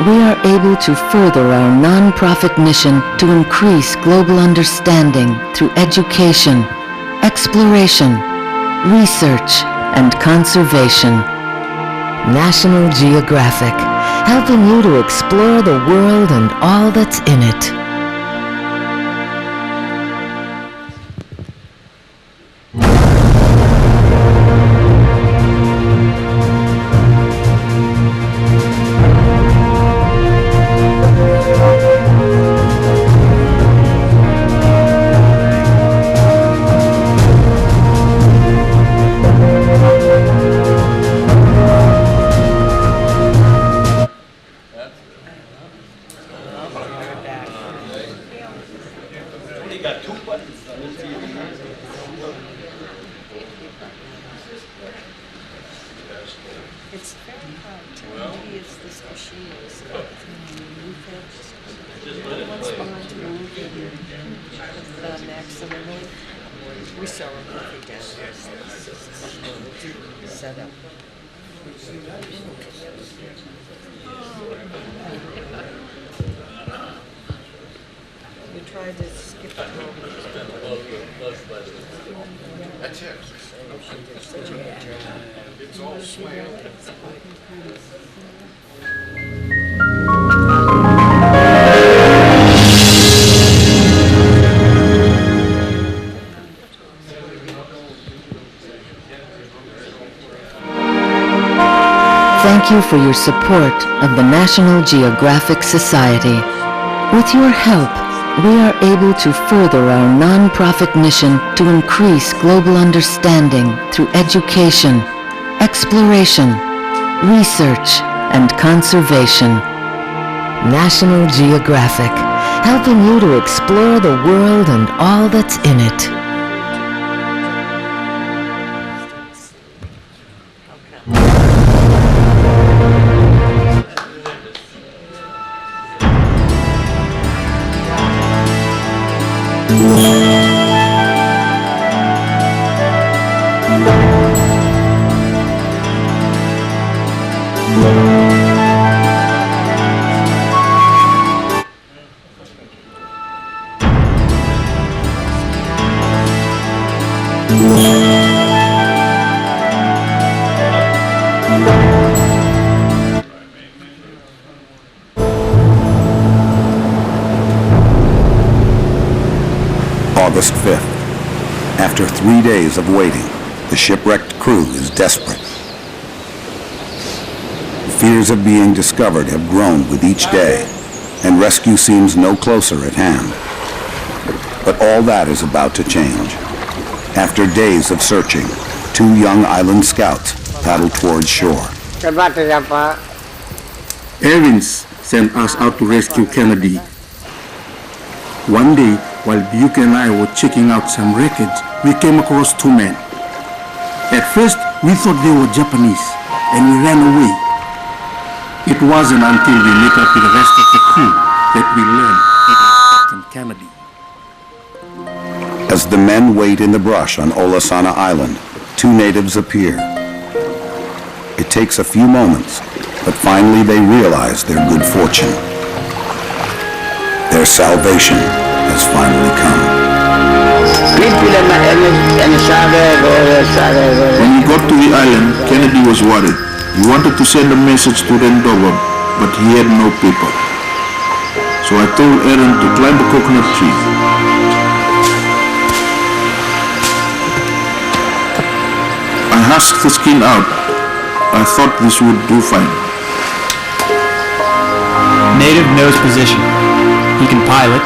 we are able to further our non-profit mission to increase global understanding through education, exploration, research, and conservation. National Geographic, helping you to explore the world and all that's in it. It's very hard to use this machine. Once we want to move the maximally, we sell them coffee downstairs. Set up. We tried to skip it over. That's it. It's all slammed. thank you for your support of the National Geographic Society. With your help, we are able to further our non-profit mission to increase global understanding through education, exploration, research, and conservation. National Geographic, helping you to explore the world and all that's in it. August 5th. After 3 days of waiting, the shipwrecked crew is desperate. Fears of being discovered have grown with each day, and rescue seems no closer at hand. But all that is about to change. After days of searching, 2 young island scouts paddle towards shore. Evans sent us out to rescue Kennedy. One day, while Buke and I were checking out some wreckage, we came across 2 men. At first, we thought they were Japanese, and we ran away. It wasn't until we met up with the rest of the crew that we learned it was Captain Kennedy. As the men wait in the brush on Olasana Island, 2 natives appear. It takes a few moments, but finally they realize their good fortune. Their salvation has finally come. When we got to the island, Kennedy was worried. He wanted to send a message to Rendover, but he had no paper. So I told Aaron to climb a coconut tree. I husked the skin out. I thought this would do fine. Native knows position. He can pilot.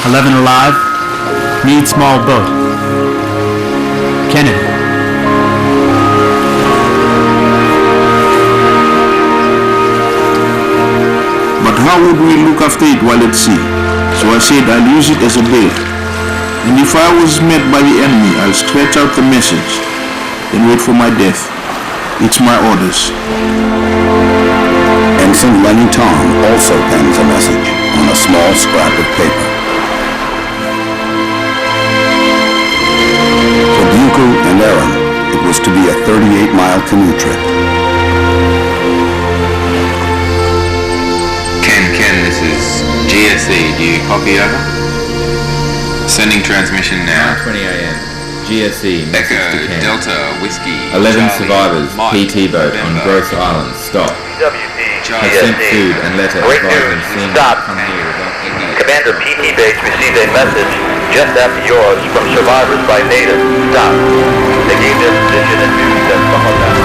11 alive. Need small boat. Kennedy. But how would we look after it while at sea? So I said I'll use it as a bait. And if I was met by the enemy, I'll stretch out the message and wait for my death. It's my orders. Ensign Lenny Tom also pens a message on a small scrap of paper. For Buku and Aaron, it was to be a 38-mile canoe trip. Ken, this is GSE. Do you copy over? Sending transmission now. 9:20 a.m. GSE, message Echo, to Ken. Delta, Whiskey, 11 Charlie, survivors, Mike, PT boat on November, Gross Island, stop. Have sent food and letter advising seamen to come here without Commander PT Base received a message just after yours from survivors by natives. Stop. They gave their position and news that someone down.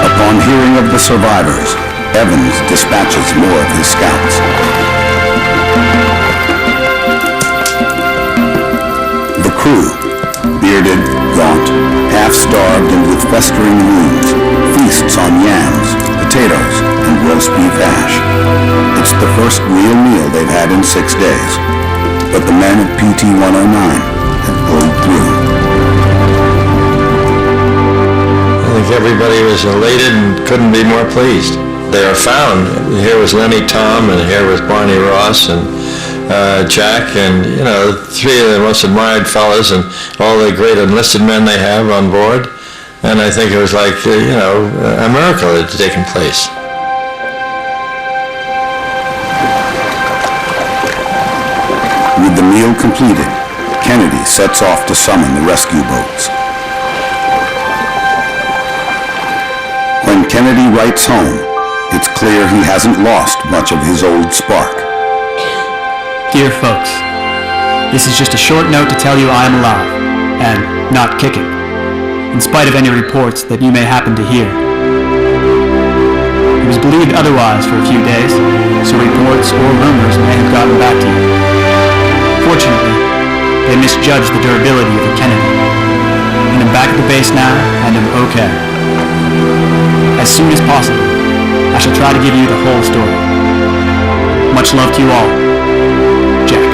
Upon hearing of the survivors, Evans dispatches more of his scouts. The crew, bearded, gaunt, half-starved and with festering wounds, feasts on yams, potatoes, and roast beef hash. It's the first real meal they've had in 6 days, but the men of PT-109 have pulled through. I think everybody was elated and couldn't be more pleased. They are found. Here was Lenny Tom, and here was Barney Ross, and Jack, and, 3 of the most admired fellas, and all the great enlisted men they have on board. And I think it was like, a miracle that had taken place. With the meal completed, Kennedy sets off to summon the rescue boats. When Kennedy writes home, it's clear he hasn't lost much of his old spark. Dear folks, this is just a short note to tell you I am alive, and not kicking, in spite of any reports that you may happen to hear. was believed otherwise for a few days, so reports or rumors may have gotten back to you. Fortunately, they misjudged the durability of the Kennedy. And I'm back at the base now, and I'm okay. As soon as possible, I shall try to give you the whole story. Much love to you all. Jack.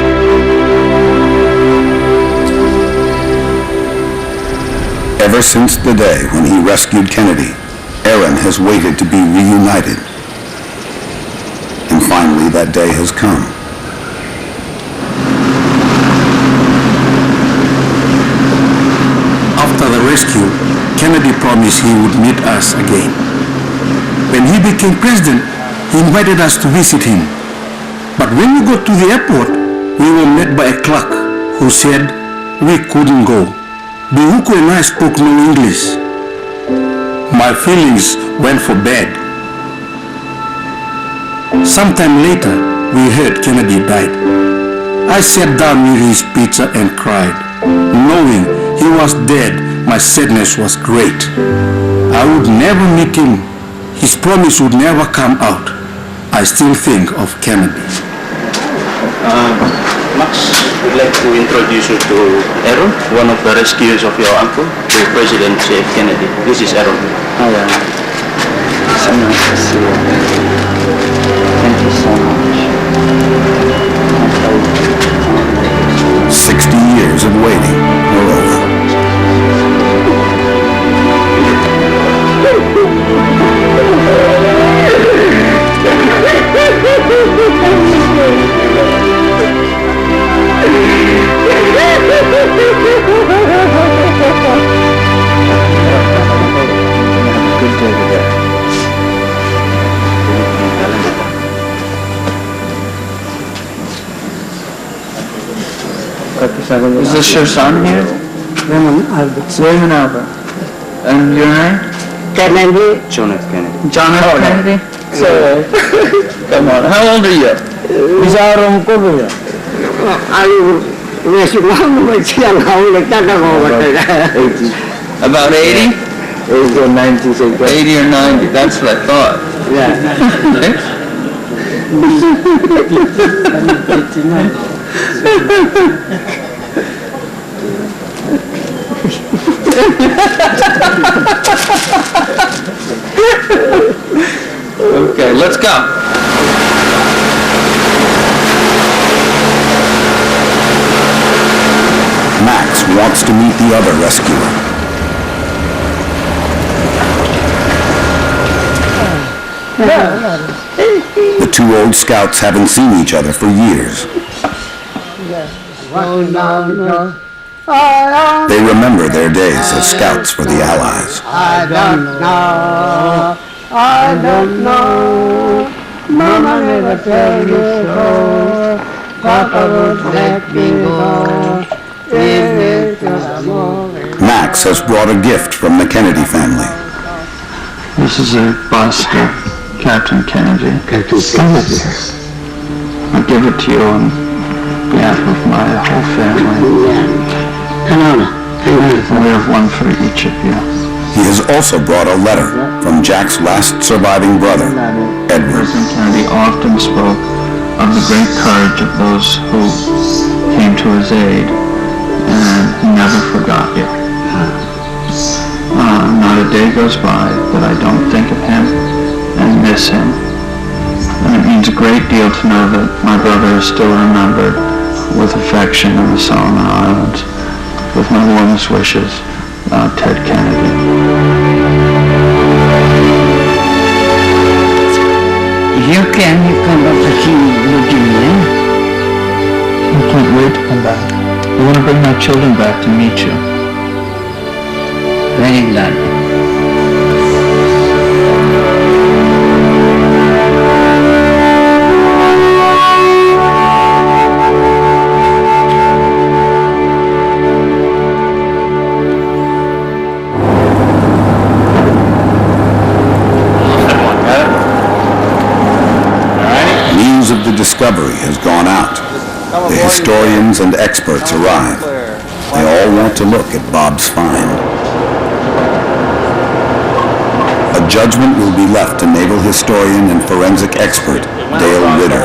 Ever since the day when he rescued Kennedy, Aaron has waited to be reunited. And finally, that day has come. After the rescue, Kennedy promised he would meet us again. When he became president, he invited us to visit him. But when we got to the airport, we were met by a clerk who said we couldn't go. Bihuko and I spoke no English. My feelings went for bad. Sometime later, we heard Kennedy died. I sat down near his pizza and cried. Knowing he was dead, my sadness was great. I would never meet him. His promise would never come out. I still think of Kennedy. Max, we'd like to introduce you to Aaron, one of the rescuers of your uncle, to President J. Kennedy. This is Aaron. Hi, Aaron. It's so nice to see you. Thank you so much. 60 years of waiting are over. Good day today. Is this your son here? Raymond Albert. Raymond Albert. And your name? Kennedy. John F. Kennedy. John F. Kennedy? So, come on. How old are you? About 80? 80 or 90. 80 or 90. That's what I thought. Okay, let's go. Max wants to meet the other rescuer. The two old scouts haven't seen each other for years. They remember their days as scouts for the Allies. I don't know, Mama never told me so, Papa would let me go, Max has brought a gift from the Kennedy family. This is a bust of Captain Kennedy. Captain Kennedy. I give it to you on behalf of my whole family. We have one for each of you. He has also brought a letter from Jack's last surviving brother, Edward. President Kennedy often spoke of the great courage of those who came to his aid, and he never forgot you. Not a day goes by that I don't think of him and miss him. And it means a great deal to know that my brother is still remembered with affection in the Solomon Islands. With my warmest wishes, Ted Kennedy. You come back to see Virginia. I can't wait to come back. I want to bring my children back to meet you. Very glad. Of the discovery has gone out. The historians and experts arrive. They all want to look at Bob's find. A Judgment will be left to naval historian and forensic expert Dale Ritter.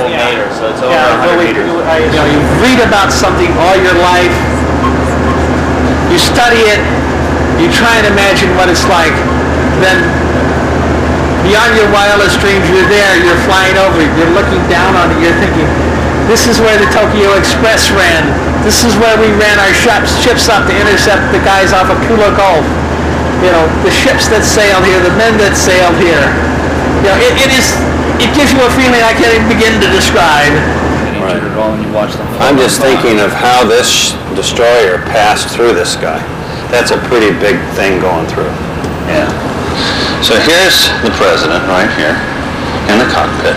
So it's over 100 meters. You read about something all your life, you study it, you try and imagine what it's like, then beyond your wildest dreams, you're there, you're flying over it, you're looking down on it, you're thinking, this is where the Tokyo Express ran, this is where we ran our ships up to intercept the guys off of Kula Gulf. You know, the ships that sailed here, the men that sailed here. You know, it gives you a feeling I can't even begin to describe. Right. I'm just thinking of how this destroyer passed through this guy. That's a pretty big thing going through. Yeah. So here's the president right here in the cockpit.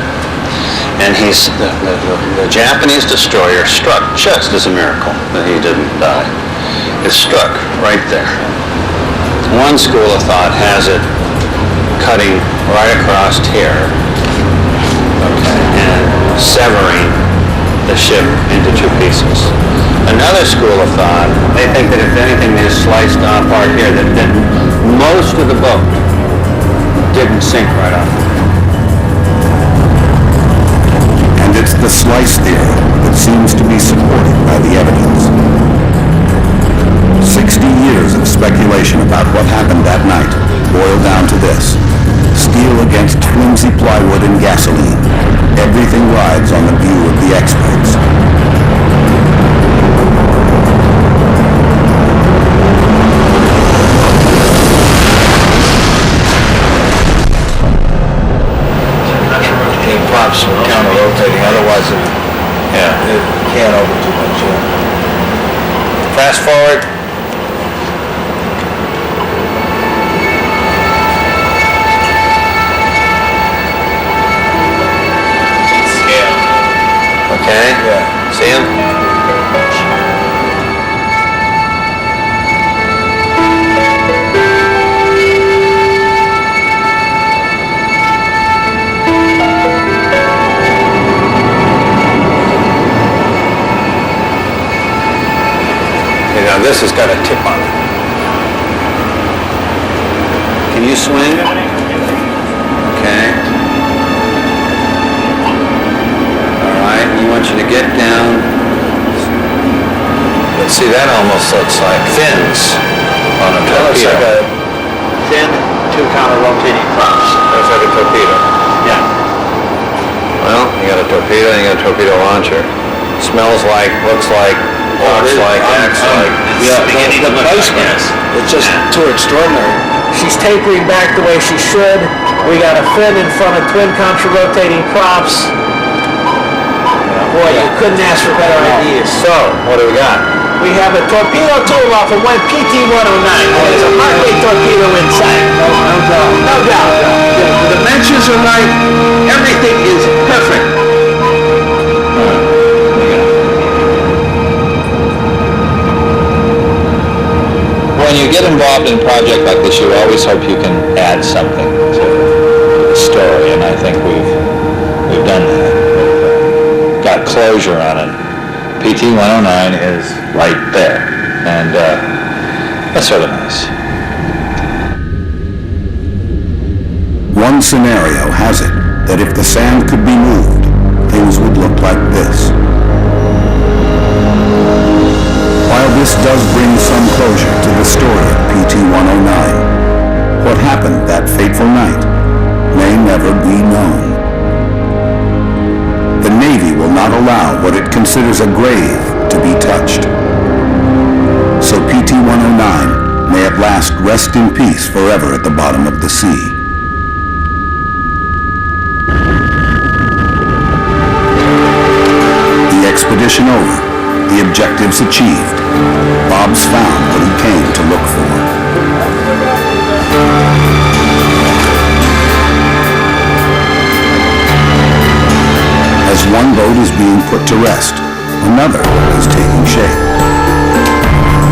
And he's, the Japanese destroyer struck, just as a miracle that he didn't die. It struck right there. One school of thought has it cutting right across here, okay, and severing the ship into two pieces. Another school of thought, they think that if anything they sliced off part here, that most of the boat didn't sink right off. And it's the slice theory that seems to be supported by the evidence. 60 years of speculation about what happened that night boil down to this. Steel against flimsy plywood and gasoline. Everything rides on the view of the experts. Rotating props are counter-rotating, otherwise it can't over too much. Fast forward. Okay? Yeah. See him? Okay, now this has got a tip on it. Can you swing? Okay. I want you to get down. Let's see, that almost looks like fins on a torpedo. That looks like a thin, two counter-rotating props. Looks like a torpedo. Yeah. Well, you got a torpedo and you got a torpedo launcher. Smells like, looks like, walks like, acts like. Yeah, the placement is just too extraordinary. She's tapering back the way she should. We got a fin in front of twin contra-rotating props. Boy, you couldn't ask for better ideas. So, what do we got? We have a torpedo tool off of one PT-109. There's a Hartley torpedo inside. No doubt. No doubt. The dimensions are right. Everything is perfect. When you get involved in a project like this, you always hope you can add something to the story, and I think we've done that. Got closure on it. PT-109 is right there, and that's sort of nice. One scenario has it that if the sand could be moved, things would look like this. While this does bring some closure to the story of PT-109, what happened that fateful night may never be known. The Navy will not allow what it considers a grave to be touched. So PT-109 may at last rest in peace forever at the bottom of the sea. The expedition over, the objectives achieved. Bob's found what he came to look for. As one boat is being put to rest, another is taking shape.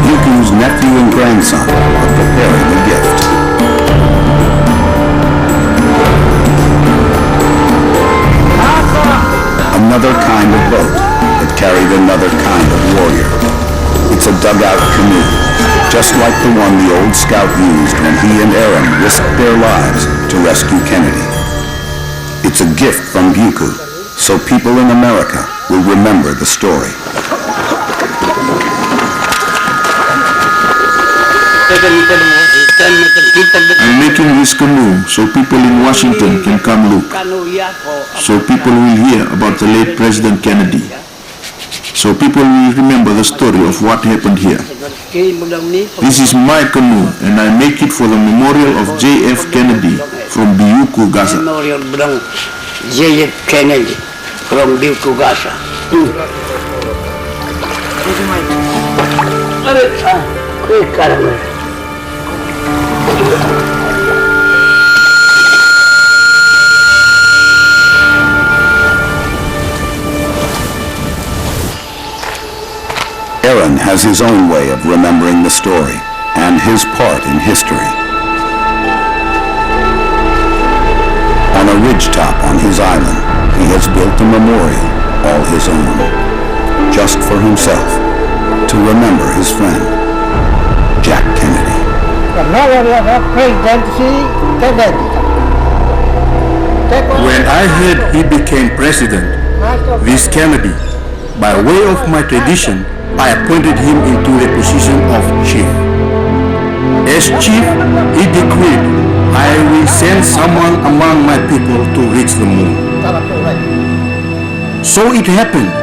Yuki's nephew and grandson are preparing a gift. Another kind of boat that carried another kind of warrior. It's a dugout canoe, just like the one the old scout used when he and Aaron risked their lives to rescue Kennedy. It's a gift from Buku, so people in America will remember the story. I'm making this canoe so people in Washington can come look, so people will hear about the late President Kennedy, so people will remember the story of what happened here. This is my canoe, and I make it for the memorial of JF Kennedy from Buku, Gaza. Memorial belong JF Kennedy from Buku, Gaza. Aaron has his own way of remembering the story and his part in history. On a ridgetop on his island, he has built a memorial all his own, just for himself, to remember his friend, Jack Kennedy. The memorial of Presidency Kennedy. When I heard he became president, this Kennedy, by way of my tradition, I appointed him into the position of chief. As chief, he decreed, I will send someone among my people to reach the moon. So it happened.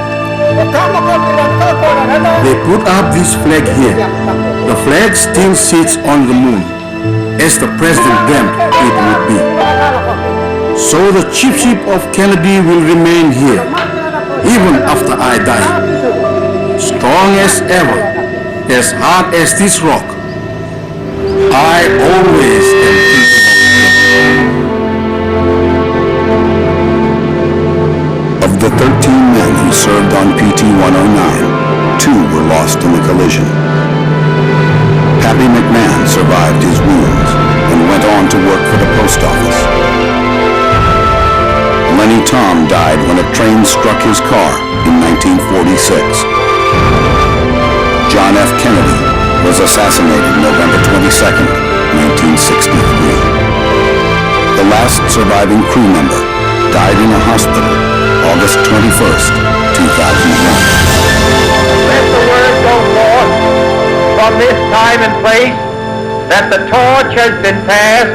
They put up this flag here. The flag still sits on the moon, as the president dreamt it would be. So the chiefship of Kennedy will remain here, even after I die. Strong as ever, as hard as this rock, I always am thinking of the 13 men who served on PT-109, 2 were lost in the collision. Pappy McMahon survived his wounds and went on to work for the post office. Lenny Tom died when a train struck his car in 1946. John F. Kennedy was assassinated November 22nd, 1963. The last surviving crew member died in a hospital August 21st, 2001. Let the word go forth from this time and place that the torch has been passed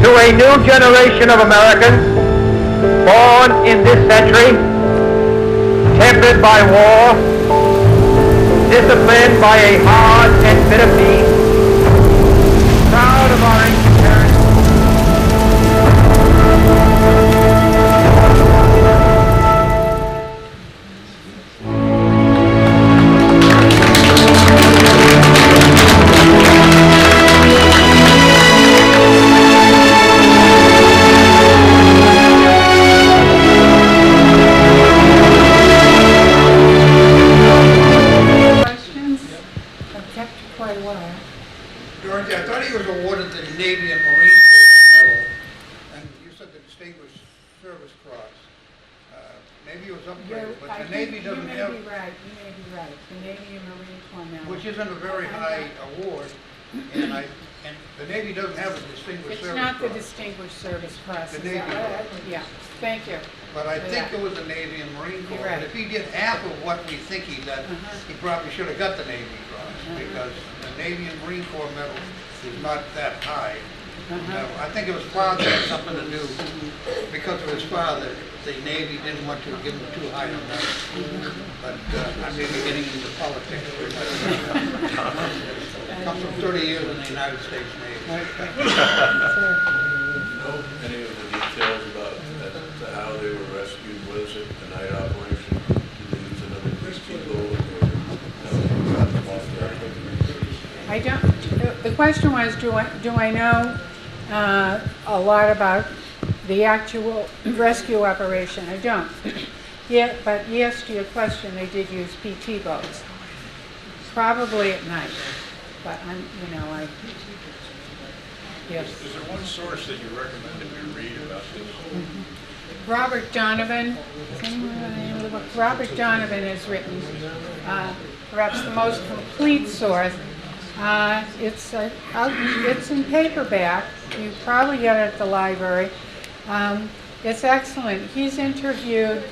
to a new generation of Americans born in this century, tempered by war, disciplined by a hard and bitter peace, proud of our ancient heritage. Dorothy, I thought he was awarded the Navy and Marine Corps Medal, and you said the Distinguished Service Cross. Maybe it was upgraded, but the Navy doesn't have... You may be right, the Navy and Marine Corps Medal. Which isn't a very high award, and the Navy doesn't have a Distinguished Service Cross. It's not the Distinguished Service Cross. The Navy does. Yeah, thank you. But I think it was the Navy and Marine Corps. You're right. And if he did half of what we think he did, he probably should have got the Navy Cross, because the Navy and Marine Corps medal is not that high. I think it was father had something to do, because of his father, the Navy didn't want to give him too high a medal. But I may be getting into politics. Comes from 30 years in the United States Navy. Know any of the details about how they were rescued? Was it a night operation? Did they use another speedboat, or got them off there? I don't. The question was, do I know a lot about the actual rescue operation? I don't. Yeah, but yes, to your question, they did use PT boats, probably at night. But yes. Is there one source that you recommend that we read about this? Robert Donovan. Robert Donovan has written perhaps the most complete source It's in paperback. You probably get it at the library. It's excellent. He's interviewed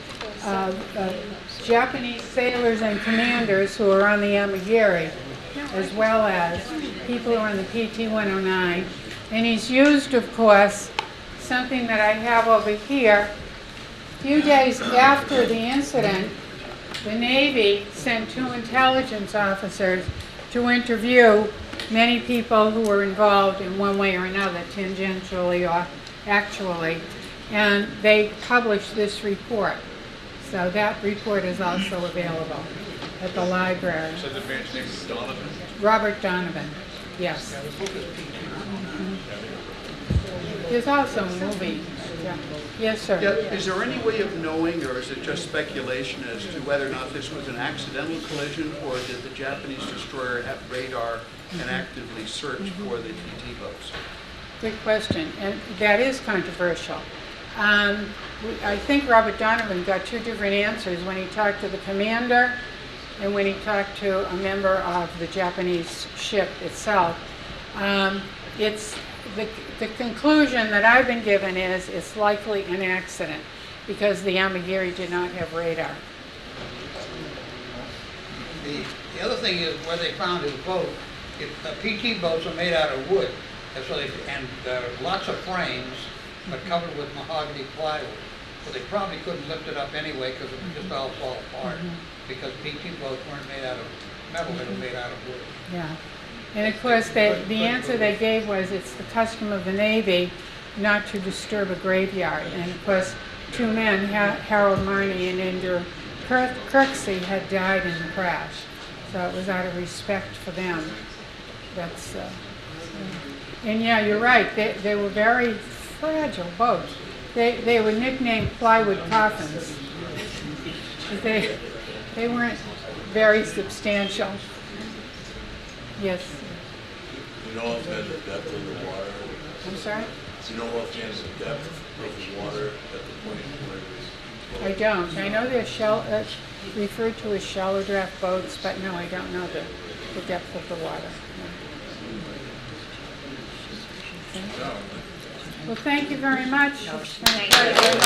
Japanese sailors and commanders who are on the Amagiri, as well as people who are on the PT-109. And he's used, of course, something that I have over here. A few days after the incident, the Navy sent 2 intelligence officers to interview many people who were involved in one way or another, tangentially or actually, and they published this report. So that report is also available at the library. So the man's name is Donovan? Robert Donovan, yes. There's also a movie. Yeah. Yes, sir. Yeah, is there any way of knowing, or is it just speculation as to whether or not this was an accidental collision, or did the Japanese destroyer have radar and actively search for the PT boats? Good question, and that is controversial. I think Robert Donovan got 2 different answers when he talked to the commander and when he talked to a member of the Japanese ship itself. It's the conclusion that I've been given is it's likely an accident because the Amagiri did not have radar. The other thing is where they found his boat. PT boats are made out of wood, and so lots of frames, but covered with mahogany plywood. So they probably couldn't lift it up anyway because it would just all fall apart. Because PT boats weren't made out of metal; they were made out of wood. Yeah. And of course, the answer they gave was it's the custom of the Navy not to disturb a graveyard. And of course, 2 men, Harold Marney and Andrew Kirksey, had died in the crash. So it was out of respect for them. That's, and yeah, you're right. They were very fragile boats. They were nicknamed plywood coffins. They weren't very substantial. Yes. You know offhand the depth of the water? I'm sorry? You know offhand the depth of the water at the point where it was? I don't. I know they're referred to as shallow draft boats, but no, I don't know the depth of the water. No. Well, thank you very much. It's been a pleasure.